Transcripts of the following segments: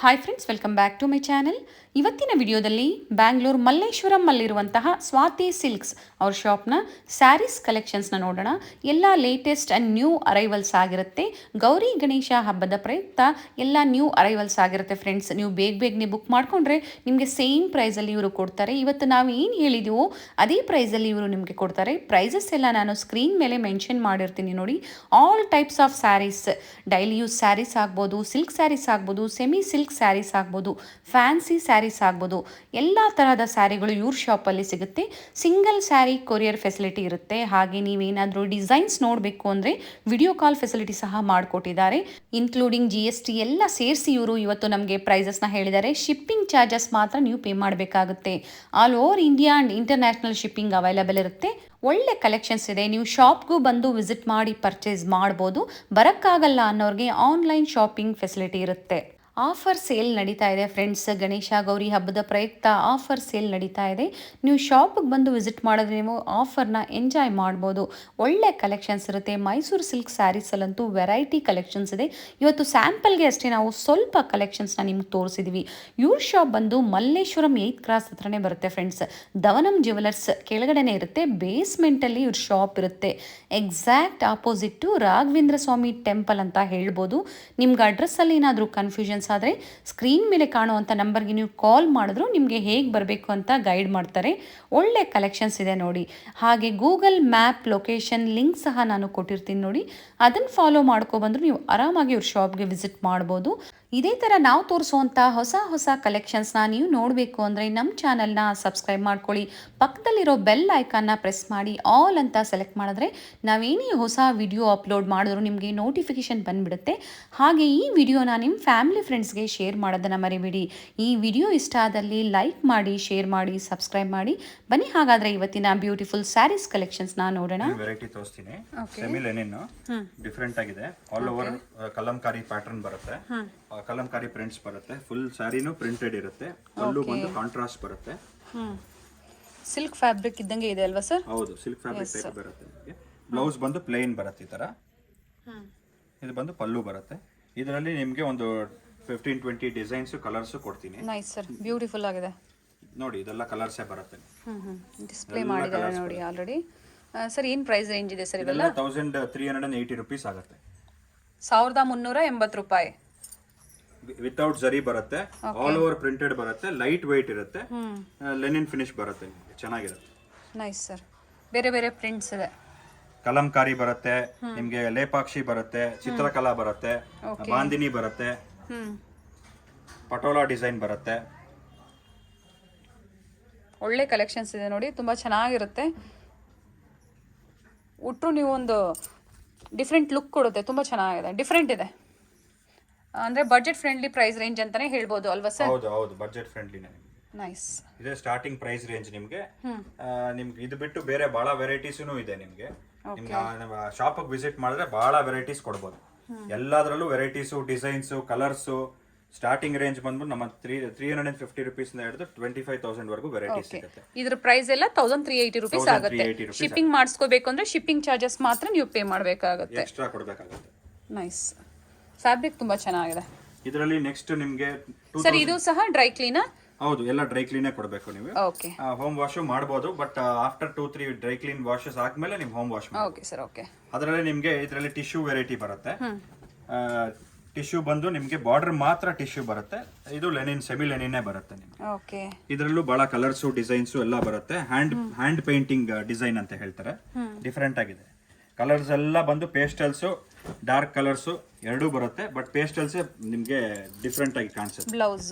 Hi friends, welcome back to my channel. ಇವತ್ತಿನ ವಿಡಿಯೋದಲ್ಲಿ Bangalore ಮಲ್ಲೇಶ್ವರಮಲ್ಲಿರುವಂತಹ Swati silks ಅವ್ರ ಶಾಪ್ನ ಸ್ಯಾರೀಸ್ ಕಲೆಕ್ಷನ್ಸ್ನ ನೋಡೋಣ. ಎಲ್ಲ ಲೇಟೆಸ್ಟ್ ಆ್ಯಂಡ್ ನ್ಯೂ ಅರೈವಲ್ಸ್ ಆಗಿರುತ್ತೆ. ಗೌರಿ ಗಣೇಶ ಹಬ್ಬದ ಪ್ರಯುಕ್ತ ಎಲ್ಲ ನ್ಯೂ ಅರೈವಲ್ಸ್ ಆಗಿರುತ್ತೆ ಫ್ರೆಂಡ್ಸ್. ನೀವು ಬೇಗನೆ ಬುಕ್ ಮಾಡಿಕೊಂಡ್ರೆ ನಿಮಗೆ ಸೇಮ್ ಪ್ರೈಸಲ್ಲಿ ಇವರು ಕೊಡ್ತಾರೆ. ಇವತ್ತು ನಾವು ಏನು ಹೇಳಿದೀವೋ ಅದೇ ಪ್ರೈಸಲ್ಲಿ ಇವರು ನಿಮಗೆ ಕೊಡ್ತಾರೆ. ಪ್ರೈಸಸ್ ಎಲ್ಲ ನಾನು ಸ್ಕ್ರೀನ್ ಮೇಲೆ ಮೆನ್ಷನ್ ಮಾಡಿರ್ತೀನಿ ನೋಡಿ. All types of saris, daily use saris ಆಗ್ಬೋದು, ಸಿಲ್ಕ್ ಸ್ಯಾರೀಸ್ ಆಗ್ಬೋದು, ಸೆಮಿ ಸಿಲ್ಕ್ ಸ್ಯಾರೀಸ್ ಆಗ್ಬೋದು, ಫ್ಯಾನ್ಸಿ ಸ್ಯಾರೀಸ್ ಆಗ್ಬೋದು, ಎಲ್ಲ ತರಹದ ಸ್ಯಾರಿಗಳು ಇವ್ರ ಶಾಪಲ್ಲಿ ಸಿಗುತ್ತೆ. ಸಿಂಗಲ್ ಸ್ಯಾರಿ ಕೊರಿಯರ್ ಫೆಸಿಲಿಟಿ ಇರುತ್ತೆ. ಹಾಗೆ ನೀವೇನಾದರೂ ಡಿಸೈನ್ಸ್ ನೋಡಬೇಕು ಅಂದರೆ ವಿಡಿಯೋ ಕಾಲ್ ಫೆಸಿಲಿಟಿ ಸಹ ಮಾಡಿಕೊಟ್ಟಿದ್ದಾರೆ. ಇನ್ಕ್ಲೂಡಿಂಗ್ GST ಎಲ್ಲ ಸೇರಿಸಿ ಇವರು ಇವತ್ತು ನಮಗೆ ಪ್ರೈಸಸ್ನ ಹೇಳಿದ್ದಾರೆ. ಶಿಪ್ಪಿಂಗ್ ಚಾರ್ಜಸ್ ಮಾತ್ರ ನೀವು ಪೇ ಮಾಡಬೇಕಾಗುತ್ತೆ. All over India and international shipping available ಇರುತ್ತೆ. ಒಳ್ಳೆ ಕಲೆಕ್ಷನ್ಸ್ ಇದೆ. ನೀವು ಶಾಪ್ಗೂ ಬಂದು ವಿಸಿಟ್ ಮಾಡಿ ಪರ್ಚೇಸ್ ಮಾಡ್ಬೋದು. ಬರೋಕ್ಕಾಗಲ್ಲ ಅನ್ನೋರಿಗೆ ಆನ್ಲೈನ್ ಶಾಪಿಂಗ್ ಫೆಸಿಲಿಟಿ ಇರುತ್ತೆ. ಆಫರ್ ಸೇಲ್ ನಡೀತಾ ಇದೆ ಫ್ರೆಂಡ್ಸ್. ಗಣೇಶ ಗೌರಿ ಹಬ್ಬದ ಪ್ರಯುಕ್ತ ಆಫರ್ ಸೇಲ್ ನಡೀತಾ ಇದೆ. ನೀವು ಶಾಪಿಗೆ ಬಂದು ವಿಸಿಟ್ ಮಾಡಿದ್ರೆ ನೀವು ಆಫರ್ನ ಎಂಜಾಯ್ ಮಾಡ್ಬೋದು. ಒಳ್ಳೆ ಕಲೆಕ್ಷನ್ಸ್ ಇರುತ್ತೆ. ಮೈಸೂರು ಸಿಲ್ಕ್ ಸ್ಯಾರೀಸಲ್ಲಂತೂ ವೆರೈಟಿ ಕಲೆಕ್ಷನ್ಸ್ ಇದೆ. ಇವತ್ತು ಸ್ಯಾಂಪಲ್ಗೆ ಅಷ್ಟೇ ನಾವು ಸ್ವಲ್ಪ ಕಲೆಕ್ಷನ್ಸ್ನ ನಿಮ್ಗೆ ತೋರಿಸಿದ್ವಿ. ಇವ್ರ ಶಾಪ್ ಬಂದು ಮಲ್ಲೇಶ್ವರಂ 8th ಕ್ರಾಸ್ ಹತ್ರನೇ ಬರುತ್ತೆ ಫ್ರೆಂಡ್ಸ್. ಧವನಂ ಜ್ಯುವೆಲರ್ಸ್ ಕೆಳಗಡೆನೇ ಇರುತ್ತೆ. ಬೇಸ್ಮೆಂಟಲ್ಲಿ ಇವ್ರ ಶಾಪ್ ಇರುತ್ತೆ. ಎಕ್ಸಾಕ್ಟ್ ಆಪೋಸಿಟ್ಟು ರಾಘವೇಂದ್ರ ಸ್ವಾಮಿ ಟೆಂಪಲ್ ಅಂತ ಹೇಳ್ಬೋದು. ನಿಮ್ಗೆ ಅಡ್ರೆಸ್ಸಲ್ಲಿ ಏನಾದರೂ ಕನ್ಫ್ಯೂಷನ್ಸ್ ಆದರೆ ಸ್ಕ್ರೀನ್ ಮೇಲೆ ಕಾಣುವಂಥ ನಂಬರ್ಗೆ ನೀವು ಕಾಲ್ ಮಾಡಿದ್ರು ನಿಮಗೆ ಹೇಗೆ ಬರಬೇಕು ಅಂತ ಗೈಡ್ ಮಾಡ್ತಾರೆ. ಒಳ್ಳೆ ಕಲೆಕ್ಷನ್ಸ್ ಇದೆ ನೋಡಿ. ಹಾಗೆ ಗೂಗಲ್ ಮ್ಯಾಪ್ ಲೊಕೇಶನ್ ಲಿಂಕ್ ಸಹ ನಾನು ಕೊಟ್ಟಿರ್ತೀನಿ ನೋಡಿ. ಅದನ್ನು ಫಾಲೋ ಮಾಡ್ಕೊಬಂದ್ರು ನೀವು ಆರಾಮಾಗಿ ಇವ್ರ ಶಾಪ್ಗೆ ವಿಸಿಟ್ ಮಾಡ್ಬೋದು. ಇದೇ ಥರ ನಾವು ತೋರಿಸುವಂಥ ಹೊಸ ಕಲೆಕ್ಷನ್ಸ್ನ ನೀವು ನೋಡಬೇಕು ಅಂದರೆ ನಮ್ಮ ಚಾನಲ್ನ ಸಬ್ಸ್ಕ್ರೈಬ್ ಮಾಡ್ಕೊಳ್ಳಿ. ಪಕ್ಕದಲ್ಲಿರೋ ಬೆಲ್ ಐಕಾನ್ನ ಪ್ರೆಸ್ ಮಾಡಿ ಆಲ್ ಅಂತ ಸೆಲೆಕ್ಟ್ ಮಾಡಿದ್ರೆ ನಾವೇನೇ ಹೊಸ ವಿಡಿಯೋ ಅಪ್ಲೋಡ್ ಮಾಡಿದ್ರು ನಿಮಗೆ ನೋಟಿಫಿಕೇಷನ್ ಬಂದುಬಿಡುತ್ತೆ. ಹಾಗೆ ಈ ವಿಡಿಯೋನ ನಿಮ್ಮ ಫ್ಯಾಮಿಲಿ ಫ್ರೆಂಡ್ಸ್ಗೆ ಶೇರ್ ಮಾಡೋದನ್ನು ಮರಿಬೇಡಿ. ಈ ವಿಡಿಯೋ ಇಷ್ಟ ಆದಲ್ಲಿ ಲೈಕ್ ಮಾಡಿ, ಶೇರ್ ಮಾಡಿ, ಸಬ್ಸ್ಕ್ರೈಬ್ ಮಾಡಿ. ಬನ್ನಿ ಹಾಗಾದರೆ ಇವತ್ತಿನ ಬ್ಯೂಟಿಫುಲ್ ಸ್ಯಾರೀಸ್ ಕಲೆಕ್ಷನ್ಸ್ನ ನೋಡೋಣ. ವೆರೈಟಿ ತೋರಿಸ್ತೀನಿ. ಸೆಮಿ ಲೆನಿನ್ ಡಿಫ್ರೆಂಟ್ ಆಗಿದೆ. ಆಲ್ ಓವರ್ ಕಲಂಕಾರಿ ಪ್ಯಾಟರ್ನ್ ಬರುತ್ತೆ. ಕಲಂಕಾರಿ ಪ್ರಿಂಟ್ಸ್ ಬರುತ್ತೆ. ಫುಲ್ ಸ್ಯಾರಿನೂ ಪ್ರಿಂಟೆಡ್ ಇರುತ್ತೆ. ಪಲ್ಲು ಬಂದು ಕಾಂಟ್ರಾಸ್ಟ್ ಬರುತ್ತೆ. ಸಿಲ್ಕ್ ಫ್ಯಾಬ್ರಿಕ್ ಇದ್ದಂಗೆ ಇದೆ ಅಲ್ವಾ ಸರ್? ಹೌದು, ಸಿಲ್ಕ್ ಫ್ಯಾಬ್ರಿಕ್ ಟೈಪ್ ಬರುತ್ತೆ. ಬ್ಲೌಸ್ ಬಂದು ಪ್ಲೇನ್ ಬರುತ್ತೆ ಈ ತರ. ಇದು ಬಂದು ಪಲ್ಲು ಬರುತ್ತೆ. ಇದರಲ್ಲಿ ನಿಮಗೆ ಒಂದು 15-20 ಡಿಸೈನ್ಸ್ ಕಲರ್ಸ್ ಕೊಡ್ತೀನಿ. ನೈಸ್ ಸರ್, ಬ್ಯೂಟಿಫುಲ್ ಆಗಿದೆ ನೋಡಿ. ಇದೆಲ್ಲ ಕಲರ್ಸೇ ಬರುತ್ತೆ. ಡಿಸ್ಪ್ಲೇ ಮಾಡಿದ್ದಾರೆ ನೋಡಿ ಆಲ್ರೆಡಿ. ಸರ್ ಏನು ಪ್ರೈಸ್ ರೇಂಜ್ ಇದೆ ಸರ್ ಇವೆಲ್ಲ? 1380 rupees ಆಗುತ್ತೆ. 1380 ರೂಪಾಯಿ. ವಿತೌಟ್ ಜರಿ ಬರುತ್ತೆ. ಆಲ್ ಓವರ್ ಪ್ರಿಂಟೆಡ್ ಬರುತ್ತೆ. ಲೈಟ್ ವೆಯ್ಟ್ ಇರುತ್ತೆ. ಲೆನಿನ್ ಫಿನಿಶ್ ಬರುತ್ತೆ. ಚೆನ್ನಾಗಿರುತ್ತೆ. Nice sir. ಬೇರೆ ಪ್ರಿಂಟ್ಸ್ ಇದೆ. ಕಲಂಕಾರಿ ಬರುತ್ತೆ, ನಿಮ್ಗೆ ಲೇಪಾಕ್ಷಿ ಬರುತ್ತೆ, ಚಿತ್ರಕಲಾ ಬರುತ್ತೆ, ಬಾಂದಿನಿ ಬರುತ್ತೆ, ಪಟೋಲಾ ಡಿಸೈನ್ ಬರುತ್ತೆ. ಒಳ್ಳೆ ಕಲೆಕ್ಷನ್ಸ್ ಇದೆ ನೋಡಿ. ತುಂಬಾ ಚೆನ್ನಾಗಿರುತ್ತೆ. ಉಟ್ರು ನೀವು ಒಂದು ಡಿಫ್ರೆಂಟ್ ಲುಕ್ ಕೊಡುತ್ತೆ. ತುಂಬಾ ಚೆನ್ನಾಗಿದೆ, ಡಿಫ್ರೆಂಟ್ ಇದೆ. ಅಂದ್ರೆ ಬಜೆಟ್ ಫ್ರೆಂಡ್ಲಿ ಪ್ರೈಸ್ ರೇಂಜ್ ಅಂತಾನೆ ಹೇಳ್ಬೋದು ಅಲ್ವಾ ಸರ್? ಹೌದು, ಬಜೆಟ್ ಫ್ರೆಂಡ್ಲಿನೇ. ನೈಸ್. ಇದೆ ಸ್ಟಾರ್ಟಿಂಗ್ ಪ್ರೈಸ್ ರೇಂಜ್ ನಿಮ್ಗೆ. ಇದು ಬಿಟ್ಟು ಬೇರೆ ಬಹಳ ವೆರೈಟೀಸ್ನು ಇದೆ ನಿಮ್ಗೆ. ನಿಮ್ಗೆ ಶಾಪಿಗೆ ವಿಸಿಟ್ ಮಾಡಿದ್ರೆ ಬಹಳ ವೆರೈಟೀಸ್ ಕೊಡ್ಬೋದು. ಎಲ್ಲದರಲ್ಲೂ varieties, designs, colours. Starting range ಬಂದ್ಬಿಟ್ಟು ನಮ್ಮ 350 rupees ಹಿಡಿದು 25,000 ವರೆಗೂ ವೆರೈಟೀಸ್ ಸಿಗುತ್ತೆ. ಇದ್ರ ಪ್ರೈಸ್ ಎಲ್ಲ 1380 ರೂಪೀಸ್ ಆಗುತ್ತೆ. ಶಿಪ್ಪಿಂಗ್ ಮಾಡಿಸ್ಕೋಬೇಕು ಅಂದ್ರೆ ಶಿಪ್ಪಿಂಗ್ ಚಾರ್ಜಸ್ ಮಾತ್ರ ನೀವು ಪೇ ಮಾಡಬೇಕಾಗುತ್ತೆ, ಎಕ್ಸ್ಟ್ರಾ ಕೊಡಬೇಕಾಗುತ್ತೆ. ನೈಸ್. ಫ್ಯಾಬ್ರಿಕ್ ತುಂಬಾ ಚೆನ್ನಾಗಿದೆ. ಇದರಲ್ಲಿ ನೆಕ್ಸ್ಟ್ ನಿಮ್ಗೆ ಸರ್ ಇದು ಸಹ ಡ್ರೈ ಕ್ಲೀನಾ? ಹೌದು, ಎಲ್ಲ ಡ್ರೈ ಕ್ಲೀನೇ ಕೊಡಬೇಕು ನೀವು. ಓಕೆ. ಹೋಮ್ ವಾಶ್ ಮಾಡಬಹುದು, but after 2-3 dry clean washes ಆದ್ಮೇಲೆ ನೀವು ಹೋಮ್ ವಾಶ್ ಮಾಡಿ. Okay sir, okay. ಅದರಲ್ಲಿ ನಿಮ್ಗೆ ಇದರಲ್ಲಿ ಟಿಶ್ಯೂ ವೆರೈಟಿ ಬರುತ್ತೆ. ಟಿಶ್ಯೂ ಬಂದು ನಿಮ್ಗೆ ಬಾರ್ಡರ್ ಮಾತ್ರ ಟಿಶ್ಯೂ ಬರುತ್ತೆ. ಇದು ಲೆನಿನ್, ಸೆಮಿ ಲೆನಿನೇ ಬರುತ್ತೆ ನಿಮ್ಗೆ. ಓಕೆ. ಇದರಲ್ಲೂ ಬಹಳ ಕಲರ್ಸು, ಡಿಸೈನ್ಸು ಎಲ್ಲ ಬರುತ್ತೆ. ಹ್ಯಾಂಡ್ ಪೇಂಟಿಂಗ್ ಡಿಸೈನ್ ಅಂತ ಹೇಳ್ತಾರೆ. ಡಿಫ್ರೆಂಟ್ ಆಗಿದೆ. ಕಲರ್ಸ್ ಎಲ್ಲ ಬಂದು ಪೇಸ್ಟಲ್ಸು, ಡಾರ್ಕ್ ಕಲರ್ಸು ಎರಡೂ ಬರುತ್ತೆ. ಬಟ್ ಪೇಸ್ಟಲ್ಸ್ ನಿಮ್ಗೆ ಡಿಫ್ರೆಂಟ್ ಆಗಿ ಕಾಣಿಸುತ್ತೆ. ಬ್ಲೌಸ್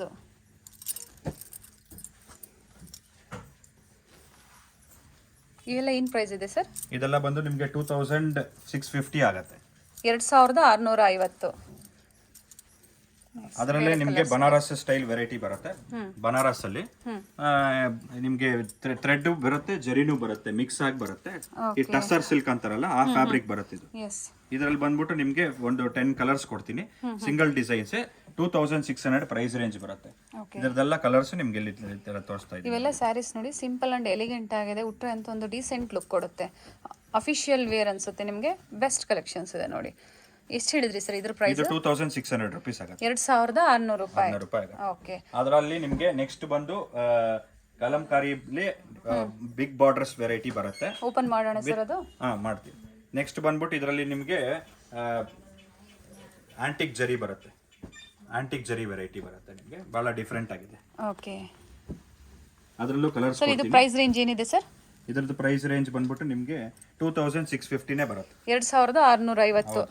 ಇವೆಲ್ಲ ಏನು ಪ್ರೈಸ್ ಇದೆ ಸರ್? ಇದೆಲ್ಲ ಬಂದು ನಿಮಗೆ 2650 ಆಗುತ್ತೆ. 2650. ಅದರಲ್ಲೇ ನಿಮಗೆ ಬನಾರಸ್ ಸ್ಟೈಲ್ ವೆರೈಟಿ ಬರುತ್ತೆ. ಬನಾರಸ್ ಅಲ್ಲಿ ನಿಮ್ಗೆ ಥ್ರೆಡ್ ಬರುತ್ತೆ, ಜರಿನೂ ಬರುತ್ತೆ, ಮಿಕ್ಸ್ ಆಗಿ ಬರುತ್ತೆ. ಈ ಟಸರ್ ಸಿಲ್ಕ್ ಅಂತಾರಲ್ಲ ಆ ಫ್ಯಾಬ್ರಿಕ್ ಬರುತ್ತೆ ಇದು. ಇದರಲ್ಲಿ ಬಂದ್ಬಿಟ್ಟು ನಿಮ್ಗೆ ಒಂದು 10 ಕಲರ್ಸ್ ಕೊಡ್ತೀನಿ. ಸಿಂಗಲ್ ಡಿಸೈನ್ಸ್ 2600 ಪ್ರೈಸ್ ರೇಂಜ್ ಬರುತ್ತೆ. ಇದರದೆಲ್ಲ ಕಲರ್ಸ್ ನಿಮ್ಗೆ ಇಲ್ಲಿ ತೋರಿಸ್ತಾ ಇದ್ದೀನಿ. ಇವೆಲ್ಲ ಸ್ಯಾರೀಸ್ ನೋಡಿ, ಸಿಂಪಲ್ ಅಂಡ್ ಎಲಿಗೆಂಟ್ ಆಗಿದೆ. ಉಟ್ರೆ ಅಂತ ಒಂದು ಡೀಸೆಂಟ್ ಲುಕ್ ಕೊಡುತ್ತೆ. ಅಫಿಷಿಯಲ್ ವೇರ್ ಅನ್ಸುತ್ತೆ ನಿಮಗೆ. ಬೆಸ್ಟ್ ಕಲೆಕ್ಷನ್ಸ್ ಇದೆ ನೋಡಿ. ಎಷ್ಟು ಹೇಳಿದ್ರಿ ಸರ್ ಇದ್ರ ಪ್ರೈಸ್? ಇದು 2600 rupees ಆಗುತ್ತೆ. 2600 ರೂಪಾಯಿ. 600 ರೂಪಾಯಿ ಆಗುತ್ತೆ. ಓಕೆ. ಅದರಲ್ಲಿ ನಿಮಗೆ ನೆಕ್ಸ್ಟ್ ಬಂದು ಕಲಂಕಾರಿಲಿ ಬಿಗ್ ಬಾರ್ಡರ್ಸ್ ವೆರೈಟಿ ಬರುತ್ತೆ. ಓಪನ್ ಮಾಡೋಣ ಸರ್ ಅದು? ಮಾಡ್ತೀವಿ. ನೆಕ್ಸ್ಟ್ ಬಂದ್ಬಿಟ್ಟು ಇದರಲ್ಲಿ ನಿಮಗೆ ಆಂಟಿಕ್ ಜರಿ ಬರುತ್ತೆ. ಆಂಟಿಕ್ ಜರಿ ವೆರೈಟಿ ಬರುತ್ತೆ ನಿಮಗೆ, ಬಹಳ ಡಿಫ್ರೆಂಟ್ ಆಗಿದೆ. ಓಕೆ. ಅದರಲ್ಲೂ ಕಲರ್ಸ್. ಸರ್ ಇದು ಪ್ರೈಸ್ ರೇಂಜ್ ಏನಿದೆ ಸರ್? ಇದರದ್ದು ಪ್ರೈಸ್ ರೇಂಜ್ ಬಂದ್ಬಿಟ್ಟು ನಿಮಗೆ 2650 ಬರುತ್ತೆ. 2650.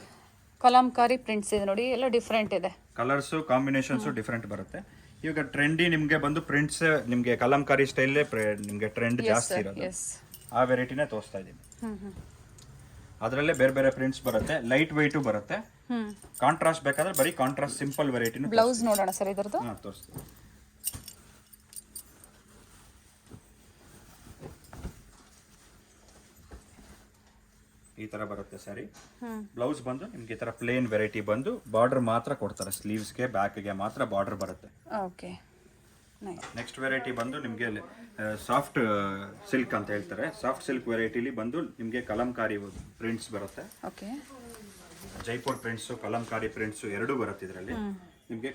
ಕಲಂಕಾರಿ ಪ್ರಿಂಟ್ಸ್ ಇದೆ ನೋಡಿ, ಎಲ್ಲ ಡಿಫ್ರೆಂಟ್ ಇದೆ. ಕಲರ್ಸ್ ಕಾಂಬಿನೇಷನ್ಸ್ ಡಿಫ್ರೆಂಟ್ ಬರುತ್ತೆ. ಇವಾಗ ಟ್ರೆಂಡಿ ನಿಮಗೆ ಬಂದು ಪ್ರಿಂಟ್ಸ್ ನಿಮಗೆ ಕಲಂಕಾರಿ ಸ್ಟೈಲೇ ನಿಮಗೆ ಟ್ರೆಂಡ್ ಜಾಸ್ತಿ ಇರೋದು. ಆ ವೆರೈಟಿನೇ ತೋರಿಸ್ತಾ ಇದ್ದೀನಿ. ಅದರಲ್ಲೇ ಬೇರೆ ಬೇರೆ ಪ್ರಿಂಟ್ಸ್ ಬರುತ್ತೆ, ಲೈಟ್ ವೆಯ್ಟು ಬರುತ್ತೆ. ಕಾಂಟ್ರಾಸ್ಟ್ ಬೇಕಾದ್ರೆ ಬರೀ ಕಾಂಟ್ರಾಸ್ಟ್ ಸಿಂಪಲ್ ವೆರೈಟಿನ. ಬ್ಲೌಸ್ ನೋಡೋಣ ಸರ್ ಇದರದ್ದು? ತೋರಿಸ್ತೀನಿ. ಈ ತರ ಬರುತ್ತೆ ಸ್ಯಾರಿ. ಬ್ಲೌಸ್ ಬಂದು ನಿಮ್ಗೆ ಈ ತರ ಪ್ಲೇನ್ ವೆರೈಟಿ ಬಂದು ಬಾರ್ಡರ್ ಮಾತ್ರ ಕೊಡ್ತಾರೆ, ಸ್ಲೀವ್ಸ್ಗೆ ಬ್ಯಾಕ್ಗೆ ಮಾತ್ರ ಬಾರ್ಡರ್ ಬರುತ್ತೆ. ಓಕೆ. ನೆಕ್ಸ್ಟ್ ವೆರೈಟಿ ಬಂದು ನಿಮಗೆ ಸಾಫ್ಟ್ ಸಿಲ್ಕ್ ಅಂತ ಹೇಳ್ತಾರೆ. ಸಾಫ್ಟ್ ಸಿಲ್ಕ್ ವೆರೈಟಿಲಿ ಬಂದು ನಿಮಗೆ ಕಲಂಕಾರಿ ಪ್ರಿಂಟ್ಸ್ ಬರುತ್ತೆ. Okay. Jaipur prints Kalamkari prints ಎರಡೂ ಬರುತ್ತೆ ಇದರಲ್ಲಿ. ನಿಮಗೆ